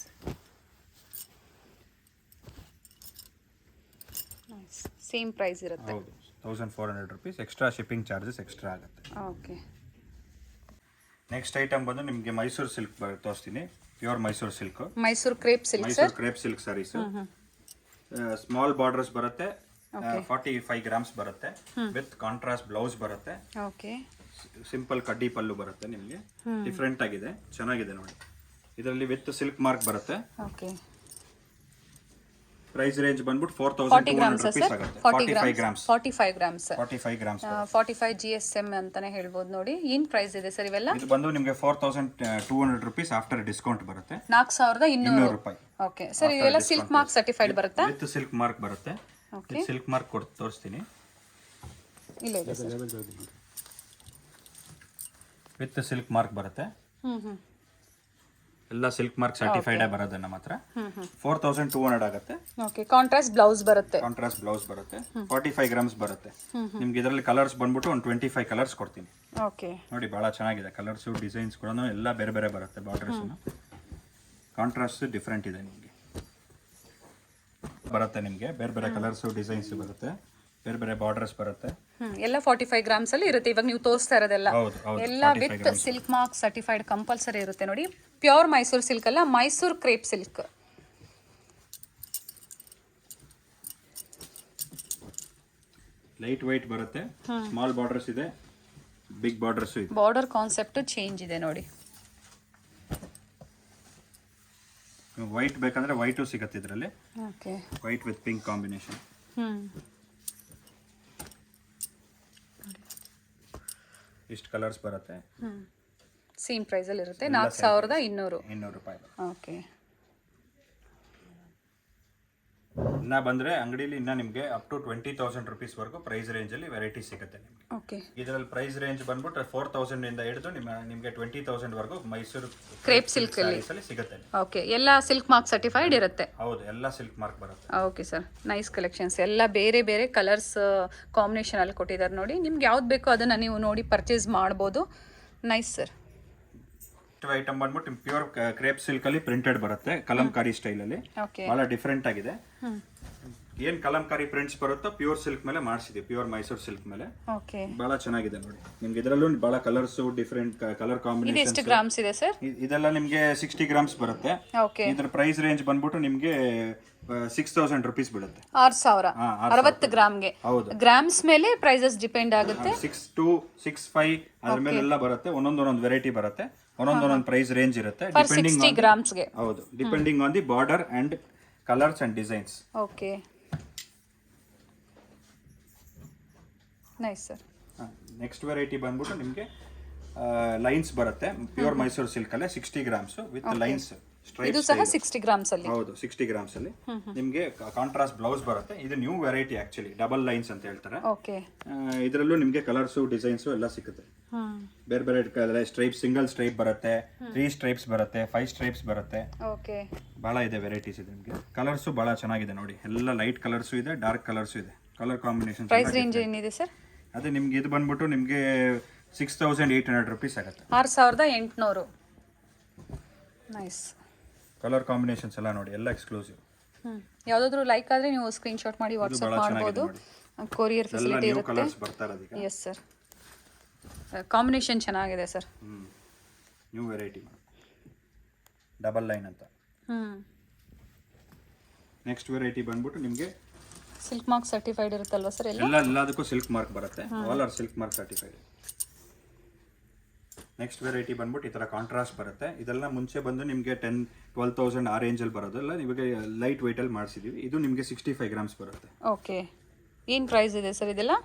ಸೇಮ್ ಪ್ರೈಸ್ ಇರುತ್ತೆ. ಹೌದು, 1400 rupees. Extra shipping charges extra ಆಗುತ್ತೆ. ಓಕೆ, ನೆಕ್ಸ್ಟ್ ಐಟಮ್ ಬಂದು ನಿಮಗೆ ಮೈಸೂರು ಸಿಲ್ಕ್ ತೋರಿಸ್ತೀನಿ. Pure Mysore silk, Mysore crepe silk. Mysore crepe silk saris. Small borders ಬರುತ್ತೆ, 45 grams ಬರುತ್ತೆ, ವಿತ್ ಕಾಂಟ್ರಾಸ್ಟ್ ಬ್ಲೌಸ್ ಬರುತ್ತೆ. ಓಕೆ, ಸಿಂಪಲ್ ಕಡ್ಡಿ ಪಲ್ಲು ಬರುತ್ತೆ. ನಿಮಗೆ ಡಿಫ್ರೆಂಟ್ ಆಗಿದೆ, ಚೆನ್ನಾಗಿದೆ ನೋಡಿ. ಇದರಲ್ಲಿ ವಿತ್ ಸಿಲ್ಕ್ ಮಾರ್ಕ್ ಬರುತ್ತೆ. ಓಕೆ, ಪ್ರೈಸ್ ರೇಂಜ್ ಬಂದ್ಬಿಟ್ಟು 4200 rupees ಆಗುತ್ತೆ. 45 grams. 45 grams 45 GSM ಅಂತಾನೆ ಹೇಳ್ಬೋದು ನೋಡಿ. ಏನ್ ಪ್ರೈಸ್ ಇದೆ ಸರ್ ಇವೆಲ್ಲ? ಇದು ಬಂದು ನಿಮಗೆ 4200 rupees ಆಫ್ಟರ್ ಡಿಸ್ಕೌಂಟ್ ಬರುತ್ತೆ. 4200 ರೂಪಾಯಿ. ಓಕೆ ಸರ್, ಇವೆಲ್ಲ ಸಿಲ್ಕ್ ಮಾರ್ಕ್ ಸರ್ಟಿಫೈಡ್ ಬರುತ್ತಾ? ವಿತ್ ಸಿಲ್ಕ್ ಮಾರ್ಕ್ ಬರುತ್ತೆ. ಓಕೆ, ಸಿಲ್ಕ್ ಮಾರ್ಕ್ ತೋರಿಸ್ತೀನಿ. ಇಲ್ಲ ಇದೆ ಸರ್, ವಿತ್ ಸಿಲ್ಕ್ ಮಾರ್ಕ್ ಬರುತ್ತೆ. ಎಲ್ಲ ಸಿಲ್ಕ್ ಮಾರ್ಕ್ ಸರ್ಟಿಫೈಡ್ ಬರೋದು ನಮ್ಮ ಹತ್ರ. 4200 ಆಗುತ್ತೆ. ಓಕೆ, ಕಾಂಟ್ರಾಸ್ಟ್ ಬ್ಲೌಸ್ ಬರುತ್ತೆ. 45 grams ಬರುತ್ತೆ. ನಿಮ್ಗೆ ಇದರಲ್ಲಿ ಕಲರ್ಸ್ ಬಂದ್ಬಿಟ್ಟು ಒಂದು 25 ಕಲರ್ಸ್ ಕೊಡ್ತೀನಿ. ಓಕೆ, ನೋಡಿ ಬಹಳ ಚೆನ್ನಾಗಿದೆ ಕಲರ್ಸ್, ಡಿಸೈನ್ಸ್ ಕೂಡ ಎಲ್ಲ ಬೇರೆ ಬೇರೆ ಬರುತ್ತೆ. ಬಾರ್ಡರ್ಸ್ ಕಾಂಟ್ರಾಸ್ಟ್ ಡಿಫ್ರೆಂಟ್ ಇದೆ ನಿಮಗೆ ಬರುತ್ತೆ. ನಿಮಗೆ ಬೇರೆ ಬೇರೆ ಕಲರ್ಸ್ ಡಿಸೈನ್ಸ್ ಬರುತ್ತೆ, ಬೇರೆ ಬೇರೆ ಬಾರ್ಡರ್ಸ್ ಬರುತ್ತೆ. ಎಲ್ಲ 45 grams ಅಲ್ಲಿ ಇರುತ್ತೆ. ಇವಾಗ ನೀವು ತೋರಿಸ್ತಾ ಇರೋದೆಲ್ಲ ಎಲ್ಲ with silk mark certified compulsory ಇರುತ್ತೆ ನೋಡಿ. ಪ್ಯೂರ್ ಮೈಸೂರು ಸಿಲ್ಕ್ ಅಲ್ಲ, Mysuru crepe silk. Light white ಬರುತ್ತೆ, ಸ್ಮಾಲ್ ಬಾರ್ಡರ್ಸ್ ಇದೆ, ಬಿಗ್ ಬಾರ್ಡರ್ಸ್ ಇದೆ. ಬಾರ್ಡರ್ ಕಾನ್ಸೆಪ್ಟ್ ಚೇಂಜ್ ಇದೆ ನೋಡಿ. ವೈಟ್ ಬೇಕಂದ್ರೆ ವೈಟು ಸಿಗುತ್ತೆ ಇದರಲ್ಲಿ. Okay, white with pink combination. ಇಷ್ಟು ಕಲರ್ಸ್ ಬರುತ್ತೆ. ಸೇಮ್ ಪ್ರೈಸ್ ಅಲ್ಲಿ ಇರುತ್ತೆ. 4200 ರೂಪಾಯಿ. ಓಕೆ, ಇನ್ನ ಬಂದ್ರೆ ಅಂಗಡಿಲಿ ಇನ್ನ ನಿಮಗೆ ಅಪ್ ಟು 20,000 rupees ವರೆಗೂ ಪ್ರೈಸ್ ರೇಂಜ್ ಅಲ್ಲಿ ವೆರೈಟಿ ಸಿಗುತ್ತೆ ನಿಮಗೆ. ಓಕೆ, ಇದರಲ್ಲಿ ಪ್ರೈಸ್ ರೇಂಜ್ ಬಂದ್ಬಿಟ್ಟು 4000 ಇಂದ ಹಿಡಿದು ನಿಮಗೆ 20,000 ವರೆಗೂ ಮೈಸೂರು ಕ್ರೇಪ್ ಸಿಲ್ಕ್ ಅಲ್ಲಿ ಸಿಗುತ್ತೆ. ಓಕೆ, ಎಲ್ಲ ಸಿಲ್ಕ್ ಮಾರ್ಕ್ ಸರ್ಟಿಫೈಡ್ ಇರುತ್ತೆ. ಹೌದು, ಎಲ್ಲ ಸಿಲ್ಕ್ ಮಾರ್ಕ್ ಬರುತ್ತೆ. Okay sir, nice collections. ಎಲ್ಲ ಬೇರೆ ಬೇರೆ ಕಲರ್ಸ್ ಕಾಂಬಿನೇಷನ್ ಅಲ್ಲಿ ಕೊಟ್ಟಿದ್ದಾರೆ ನೋಡಿ. ನಿಮ್ಗೆ ಯಾವ್ದು ಬೇಕೋ ಅದನ್ನ ನೀವು ನೋಡಿ ಪರ್ಚೇಸ್ ಮಾಡ್ಬೋದು. Nice sir. ಐಟಮ್ ಬಂದ್ಬಿಟ್ಟು ಪ್ಯೂರ್ ಕ್ರೇಪ್ ಸಿಲ್ಕ್ ಅಲ್ಲಿ ಪ್ರಿಂಟೆಡ್ ಬರುತ್ತೆ, ಕಲಂಕಾರಿ ಸ್ಟೈಲ್ ಅಲ್ಲಿ. ಬಹಳ ಡಿಫ್ರೆಂಟ್ ಆಗಿದೆ. ಏನ್ ಕಲಂಕಾರಿ ಪ್ರಿಂಟ್ಸ್ ಬರುತ್ತೋ ಪ್ಯೂರ್ ಸಿಲ್ಕ್ ಮೇಲೆ ಮಾಡಿಸಿದ್ವಿ, ಪ್ಯೂರ್ ಮೈಸೂರು ಸಿಲ್ಕ್ ಮೇಲೆ. ಬಹಳ ಚೆನ್ನಾಗಿದೆ ನೋಡಿ. ನಿಮ್ಗೆ ಇದರಲ್ಲೂ ಬಹಳ ಕಲರ್ಸ್, ಡಿಫ್ರೆಂಟ್ ಕಲರ್ ಕಾಂಬಿನೇಷನ್. ಎಷ್ಟು ಗ್ರಾಮ್ಸ್ ಇದೆ ಸರ್? ಇದೆಲ್ಲ ನಿಮ್ಗೆ 60 grams ಬರುತ್ತೆ. ಇದ್ರ ಪ್ರೈಸ್ ರೇಂಜ್ ಬಂದ್ಬಿಟ್ಟು ನಿಮ್ಗೆ 6000 rupees ಬೀಳುತ್ತೆ. 6000 ಗ್ರಾಮ್ಗೆ. ಗ್ರಾಮ್ಸ್ ಮೇಲೆ ಪ್ರೈಸಸ್ ಡಿಪೆಂಡ್ ಆಗುತ್ತೆ. 62, 65 ಅದ್ರ ಮೇಲೆ ಎಲ್ಲ ಬರುತ್ತೆ. ಒಂದೊಂದು ವೆರೈಟಿ ಬರುತ್ತೆ, ಒಂದೊಂದು ಪ್ರೈಸ್ ರೇಂಜ್ ಇರುತ್ತೆ. ಡಿಪೆಂಡಿಂಗ್ 60 ಗ್ರಾಮ್ಸ್ಗೆ. ಹೌದು, depending on the border and colours and designs. Okay, nice sir. Next variety ಬಂದ್ಬಿಟ್ಟು ನಿಮಗೆ ಲೈನ್ಸ್ ಬರುತ್ತೆ. ಪ್ಯೂರ್ ಮೈಸೂರು ಸಿಲ್ಕ್ ಅಲ್ಲೇ 60 grams ವಿತ್ ಲೈನ್ಸ್. ಇದು ಸಹ 60 ಗ್ರಾಮ್ಸ್ ಅಲ್ಲಿ. ಹೌದು, 60 grams ಅಲ್ಲಿ ನಿಮಗೆ ಕಾಂಟ್ರಾಸ್ಟ್ ಬ್ಲೌಸ್ ಬರುತ್ತೆ. ಇದು new variety actually, double lines ಅಂತ ಹೇಳ್ತಾರೆ. ಓಕೆ, ಇದರಲ್ಲೂ ನಿಮಗೆ ಕಲರ್ಸ್, ಡಿಸೈನ್ಸ್ ಎಲ್ಲ ಸಿಗುತ್ತೆ. ಬೇರೆ ಬೇರೆ ಸ್ಟ್ರೈಪ್, ಸಿಂಗಲ್ ಸ್ಟ್ರೈಪ್ ಬರುತ್ತೆ, 3 stripes ಬರುತ್ತೆ, 5 stripes ಬರುತ್ತೆ. ಓಕೆ, ಬಹಳ ಇದೆ ವೆರೈಟೀಸ್ ಇದೆ. ನಿಮಗೆ ಕಲರ್ಸ್ ಬಹಳ ಚೆನ್ನಾಗಿದೆ ನೋಡಿ. ಎಲ್ಲ ಲೈಟ್ ಕಲರ್ಸ್ ಇದೆ, ಡಾರ್ಕ್ ಕಲರ್ಸ್ ಇದೆ. Colour combination. ಪ್ರೈಸ್ ರೇಂಜ್ ಏನಿದೆ ಸರ್? ಅದೇ ನಿಮ್ಗೆ ಇದು ಬಂದ್ಬಿಟ್ಟು ನಿಮಗೆ 6800 rupees ಆಗುತ್ತೆ. 6800. ನೈಸ್. ಕಲರ್ ಕಾಂಬಿನೇಷನ್ಸ್ ಎಲ್ಲ ನೋಡಿ, ಎಲ್ಲ ಎಕ್ಸ್ಕ್ಲೂಸಿವ್. ಯಾವುದಾದ್ರೂ ಲೈಕ್ ಆದರೆ ನೀವು ಸ್ಕ್ರೀನ್ ಶಾಟ್ ಮಾಡಿ ವಾಟ್ಸಪ್ ಮಾಡ್ಬೋದು. ಕೊರಿಯರ್ ಫೆಸಿಲಿಟಿ ಇರುತ್ತೆ. ಕಲರ್ಸ್ ಬರ್ತಾ ಇರೋದು ಈಗ. ಎಸ್ ಸರ್, ಕಾಂಬಿನೇಷನ್ ಚೆನ್ನಾಗಿದೆ sir. New variety, double line ಅಂತ. ನೆಕ್ಸ್ಟ್ ವೆರೈಟಿ ಬಂದ್ಬಿಟ್ಟು ನಿಮಗೆ ಸಿಲ್ಕ್ ಮಾರ್ಕ್ ಸರ್ಟಿಫೈಡ್ ಇರುತ್ತಲ್ವಾ ಸರ್? ಎಲ್ಲದಕ್ಕೂ ಸಿಲ್ಕ್ ಮಾರ್ಕ್ ಬರುತ್ತೆ. All are silk mark certified. Next variety ಬಂದ್ಬಿಟ್ಟು ಈ ಥರ ಕಾಂಟ್ರಾಸ್ಟ್ ಬರುತ್ತೆ. ಇದೆಲ್ಲ ಮುಂಚೆ ಬಂದು ನಿಮಗೆ 10-12,000 ಆ ರೇಂಜಲ್ಲಿ ಬರೋದಲ್ಲ, ಇವಾಗ ಲೈಟ್ ವೆಯ್ಟಲ್ಲಿ ಮಾಡಿಸಿದ್ದೀವಿ. ಇದು ನಿಮಗೆ 65 ಗ್ರಾಮ್ಸ್ ಬರುತ್ತೆ. ಓಕೆ, ಏನು ಪ್ರೈಸ್ ಇದೆ ಸರ್ ಇದೆಲ್ಲ?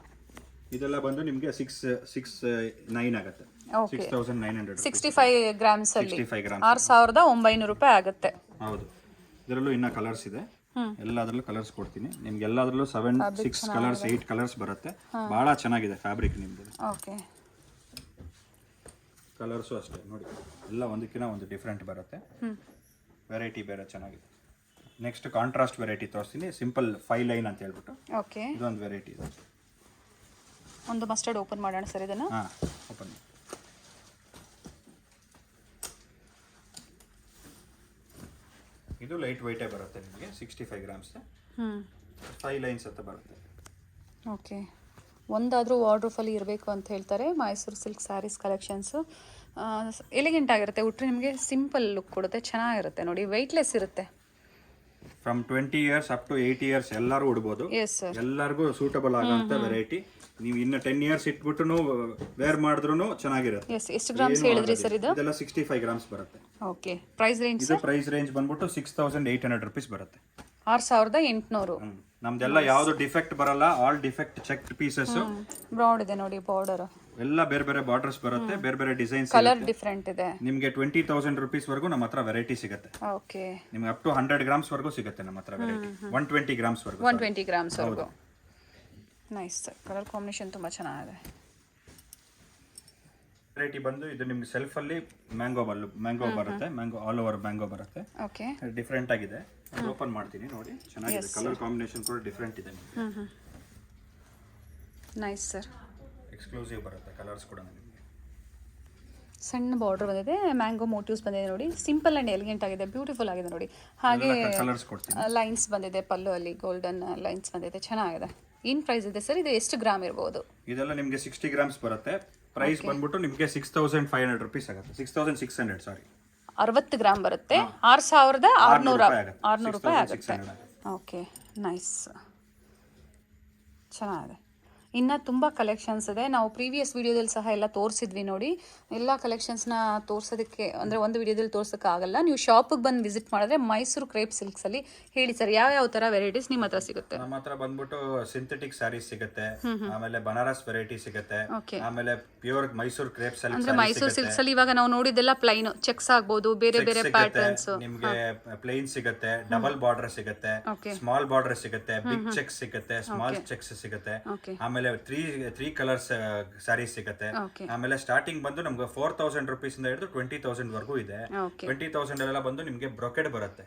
ಇದೆಲ್ಲ ಬಂದು ನಿಮಗೆ 6,900 ಆಗುತ್ತೆ. 6,900. 65 ಗ್ರಾಮ್ಸ್ ಅಲ್ಲಿ 65 ಗ್ರಾಮ್ಸ್ 6,900 ರೂಪಾಯಿ ಆಗುತ್ತೆ. ಹೌದು. ಇದರಲ್ಲೂ ಇನ್ನೂ ಕಲರ್ಸ್ ಇದೆ, ಎಲ್ಲದರಲ್ಲೂ ಕಲರ್ಸ್ ಕೊಡ್ತೀನಿ ನಿಮ್ಗೆ. ಎಲ್ಲದರಲ್ಲೂ 6 ಕಲರ್ಸ್ 8 ಕಲರ್ಸ್ ಬರುತ್ತೆ. ಭಾಳ ಚೆನ್ನಾಗಿದೆ ಫ್ಯಾಬ್ರಿಕ್ ನಿಮ್ಮದು. ಓಕೆ, ಕಲರ್ಸು ಅಷ್ಟೇ ನೋಡಿ, ಎಲ್ಲ ಒಂದಕ್ಕಿಂತ ಒಂದು ಡಿಫ್ರೆಂಟ್ ಬರುತ್ತೆ. ವೆರೈಟಿ ಬೇರೆ ಚೆನ್ನಾಗಿದೆ. ನೆಕ್ಸ್ಟ್ ಕಾಂಟ್ರಾಸ್ಟ್ ವೆರೈಟಿ ತೋರಿಸ್ತೀನಿ. ಸಿಂಪಲ್ 5 ಲೈನ್ ಅಂತ ಹೇಳ್ಬಿಟ್ಟು ಓಕೆ, ಇದೊಂದು ವೆರೈಟಿ ಇದೆ. ಒಂದು ಮಸ್ಟರ್ಡ್ ಓಪನ್ ಮಾಡೋಣ ಸರ್ ಇದನ್ನು. ಹಾಂ, ಓಪನ್. ಇದು ಲೈಟ್ ವೈಟೇ ಬರುತ್ತೆ ನಿಮಗೆ, 65 ಗ್ರಾಮ್ಸ್ 5 ಲೈನ್ಸ್ ಅಂತ ಬರುತ್ತೆ. ಓಕೆ, ಒಂದಾದರೂ ವಾರ್ಡ್ರೋಫಲ್ಲಿ ಇರಬೇಕು ಅಂತ ಹೇಳ್ತಾರೆ Mysore silk saris collections. Elegant ಆಗಿರುತ್ತೆ, ಉಟ್ರೆ ನಿಮಗೆ ಸಿಂಪಲ್ ಲುಕ್ ಕೊಡುತ್ತೆ, ಚೆನ್ನಾಗಿರುತ್ತೆ ನೋಡಿ, ವೆಯ್ಟ್ಲೆಸ್ ಇರುತ್ತೆ. From 20 years up to 80 years ಎಲ್ಲರೂ ಉಡ್ಬೋದು. ಎಸ್ ಸರ್, ಎಲ್ಲರಿಗೂ ಸೂಟಬಲ್ ಆಗೋಂಥ ವೆರೈಟಿ. ನೀವು ಇನ್ನು 10 years ಇಟ್ಬಿಟ್ಟು ವೇರ್ ಮಾಡಿದ್ರು ಚೆನ್ನಾಗಿರುತ್ತೆ. ಎಸ್, ಎಷ್ಟು ಗ್ರಾಮ್ಸ್ ಹೇಳಿದ್ರಿ ಸರ್ ಇದು? ಇದೆಲ್ಲ 65 ಗ್ರಾಮ್ಸ್ ಬರುತ್ತೆ. Okay, price range? ಇದು ಪ್ರೈಸ್ ರೇಂಜ್ ಬಂದ್ಬಿಟ್ಟು 6,800 rupees ಬರುತ್ತೆ. 6,800. ನಮ್ದೆಲ್ಲ ಯಾವ್ದು ಡಿಫೆಕ್ಟ್ ಬರಲ್ಲ, all defect checked pieces. Broad ಇದೆ ನೋಡಿ ಬಾರ್ಡರ್, ಎಲ್ಲ ಬೇರೆ ಬೇರೆ ಬಾರ್ಡರ್ಸ್ ಬರುತ್ತೆ, ಬೇರೆ ಬೇರೆ ಡಿಸೈನ್ಸ್, ಕಲರ್ ಡಿಫ್ರೆಂಟ್ ಇದೆ. ನಿಮಗೆ 20,000 rupees ವರೆಗೂ ನಮ್ಮ ಹತ್ರ ವೆರೈಟಿ ಸಿಗುತ್ತೆ. ಓಕೆ, ನಿಮ್ಗೆ ಅಪ್ ಟು 100 ಗ್ರಾಮ್ಸ್ ವರೆಗೂ ಸಿಗುತ್ತೆ ನಮ್ಮ ಹತ್ರ ವೆರೈಟಿ. 120 ಗ್ರಾಮ್ಸ್ ವರೆಗೂ. 120 ಗ್ರಾಮ್ಸ್ ವರೆಗೂ. ನೈಸ್ ಸರ್, ಕಲರ್ ಕಾಂಬಿನೇಷನ್ ತುಂಬ ಚೆನ್ನಾಗಿದೆ. ವೆರೈಟಿ ಬಂದು ಇದು ನಿಮ್ಗೆ ಸೆಲ್ಫ್ ಅಲ್ಲಿ ಮ್ಯಾಂಗೋ ಬರುತ್ತೆ, ಮ್ಯಾಂಗೋ ಆಲ್ ಓವರ್ ಮ್ಯಾಂಗೋ ಬರುತ್ತೆ. ಓಕೆ, ಡಿಫ್ರೆಂಟ್ ಆಗಿದೆ. ಓಪನ್ ಮಾಡ್ತೀನಿ ನೋಡಿ, ಚೆನ್ನಾಗಿದೆ. ಕಲರ್ ಕಾಂಬಿನೇಷನ್ ಕೂಡ ಡಿಫ್ರೆಂಟ್ ಇದೆ ನಿಮಗೆ. ನೈಸ್ ಸರ್, ಎಕ್ಸ್ಕ್ಲೂಸಿವ್ ಬರುತ್ತೆ ಕಲರ್ಸ್ ಕೂಡ ನಿಮಗೆ. ಸಣ್ಣ ಬಾರ್ಡರ್ ಬಂದಿದೆ, ಮ್ಯಾಂಗೋ ಮೋಟಿವ್ಸ್ ಬಂದಿದೆ ನೋಡಿ, ಸಿಂಪಲ್ ಆ್ಯಂಡ್ ಎಲಿಗೆಂಟ್ ಆಗಿದೆ, ಬ್ಯೂಟಿಫುಲ್ ಆಗಿದೆ ನೋಡಿ. ಹಾಗೆ ಕಲರ್ಸ್ ಕೊಡ್ತೀನಿ. ಲೈನ್ಸ್ ಬಂದಿದೆ, ಪಲ್ಲು ಅಲ್ಲಿ ಗೋಲ್ಡನ್ ಲೈನ್ಸ್ ಬಂದಿದೆ, ಚೆನ್ನಾಗಿದೆ. ಏನು ಪ್ರೈಸ್ ಇದೆ ಸರ್ ಇದು? ಎಷ್ಟು ಗ್ರಾಮ್ ಇರ್ಬೋದು? ಇದೆಲ್ಲ ನಿಮಗೆ 60 ಗ್ರಾಮ್ಸ್ ಬರುತ್ತೆ. ಪ್ರೈಸ್ ಬಂದ್ಬಿಟ್ಟು ನಿಮಗೆ 6,500 rupees ಆಗುತ್ತೆ. 6,600 ಸಾರಿ. 60 ಗ್ರಾಮ್ ಬರುತ್ತೆ, 6,600 ರೂಪಾಯಿ ಆಗುತ್ತೆ. ಓಕೆ, ನೈಸ್, ಚೆನ್ನಾಗಿದೆ. ಇನ್ನು ತುಂಬ ಕಲೆಕ್ಷನ್ಸ್ ಇದೆ, ನಾವು ಪ್ರೀವಿಯಸ್ ವೀಡಿಯೋದಲ್ಲಿ ಸಹ ಎಲ್ಲ ತೋರಿಸಿದ್ವಿ ನೋಡಿ. ಎಲ್ಲ ಕಲೆಕ್ಷನ್ಸ್ನ ತೋರಿಸೋದಕ್ಕೆ ಅಂದರೆ ಒಂದು ವೀಡಿಯೋದಲ್ಲಿ ತೋರ್ಸೋಕ್ಕಾಗಲ್ಲ. ನೀವು ಶಾಪಿಗೆ ಬಂದು ವಿಸಿಟ್ ಮಾಡಿದ್ರೆ ಮೈಸೂರು ಕ್ರೇಪ್ ಸಿಲ್ಕ್ಸಲ್ಲಿ ಹೇಳಿ ಸರ್, ಯಾವ ಥರ ವೆರೈಟೀಸ್ ನಿಮ್ಮ ಹತ್ರ ಸಿಗುತ್ತೆ? ನಮ್ಮ ಹತ್ರ ಬಂದ್ಬಿಟ್ಟು ಸಿಂಥೆಟಿಕ್ ಸ್ಯಾರೀಸ್ ಸಿಗುತ್ತೆ, ಆಮೇಲೆ ಬನಾರಸ್ ವೆರೈಟಿ ಸಿಗುತ್ತೆ, ಆಮೇಲೆ ಪ್ಯೂರ್ ಮೈಸೂರು ಕ್ರೇಪ್ ಸಿಲ್ಕ್ ಅಂದ್ರೆ ಮೈಸೂರು ಸಿಲ್ಕ್ಸ್ ಅಲ್ಲಿ ಇವಾಗ ನಾವು ನೋಡಿದ್ದೆಲ್ಲ ಪ್ಲೈನ್ ಚೆಕ್ಸ್ ಆಗ್ಬೋದು, ಬೇರೆ ಬೇರೆ ಪ್ಯಾಟರ್ನ್ಸ್. ನಿಮಗೆ ಪ್ಲೈನ್ ಸಿಗುತ್ತೆ, ಡಬಲ್ ಬಾರ್ಡರ್ ಸಿಗುತ್ತೆ, ಸ್ಮಾಲ್ ಬಾರ್ಡರ್ ಸಿಗುತ್ತೆ, ಬಿಗ್ ಚೆಕ್ಸ್ ಸಿಗುತ್ತೆ, ಸ್ಮಾಲ್ ಚೆಕ್ಸ್ ಸಿಗುತ್ತೆ, ಆಮೇಲೆ 3 ಕಲರ್ಸ್ ಸ್ಯಾರೀಸ್ ಸಿಗುತ್ತೆ. ಆಮೇಲೆ ಸ್ಟಾರ್ಟಿಂಗ್ ಬಂದು ನಮ್ಗೆ 4,000 rupees ಇಂದ ಹಿಡಿದು 20,000 ವರೆಗೂ ಇದೆ. 20,000 ಎಲ್ಲ ಬಂದು ನಿಮ್ಗೆ ಬ್ರೊಕೆಡ್ ಬರುತ್ತೆ,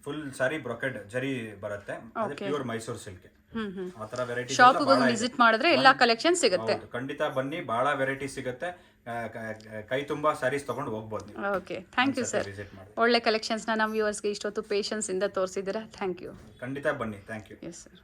ಫುಲ್ ಸಾರಿ ಬ್ರೊಕೆಡ್ ಜರಿ ಬರುತ್ತೆ, ಅದು ಪ್ಯೂರ್ ಮೈಸೂರು ಸಿಲ್ಕ್. ಆತರ ವೆರೈಟಿ ಶಾಪಿಗೆ ವಿಸಿಟ್ ಮಾಡಿದ್ರೆ ಎಲ್ಲಾ ಕಲೆಕ್ಷನ್ ಸಿಗುತ್ತೆ. ಖಂಡಿತ ಬನ್ನಿ, ಬಹಳ ವೆರೈಟಿ ಸಿಗುತ್ತೆ, ಕೈ ತುಂಬಾ ಸ್ಯಾರೀಸ್ ತಗೊಂಡು ಹೋಗ್ಬೋದು. Okay, thank you sir. ಒಳ್ಳೆ ಕಲೆಕ್ಷನ್ಸ್ನ ನಮ್ಮ ವ್ಯೂವರ್ಸ್ಗೆ ಇಷ್ಟೊತ್ತು ಪೇಷನ್ಸ್ ಇಂದ ತೋರಿಸಿದ್ದೀರಾ, ಥ್ಯಾಂಕ್ ಯು. ಖಂಡಿತ ಬನ್ನಿ, ಥ್ಯಾಂಕ್ ಯು. Yes sir.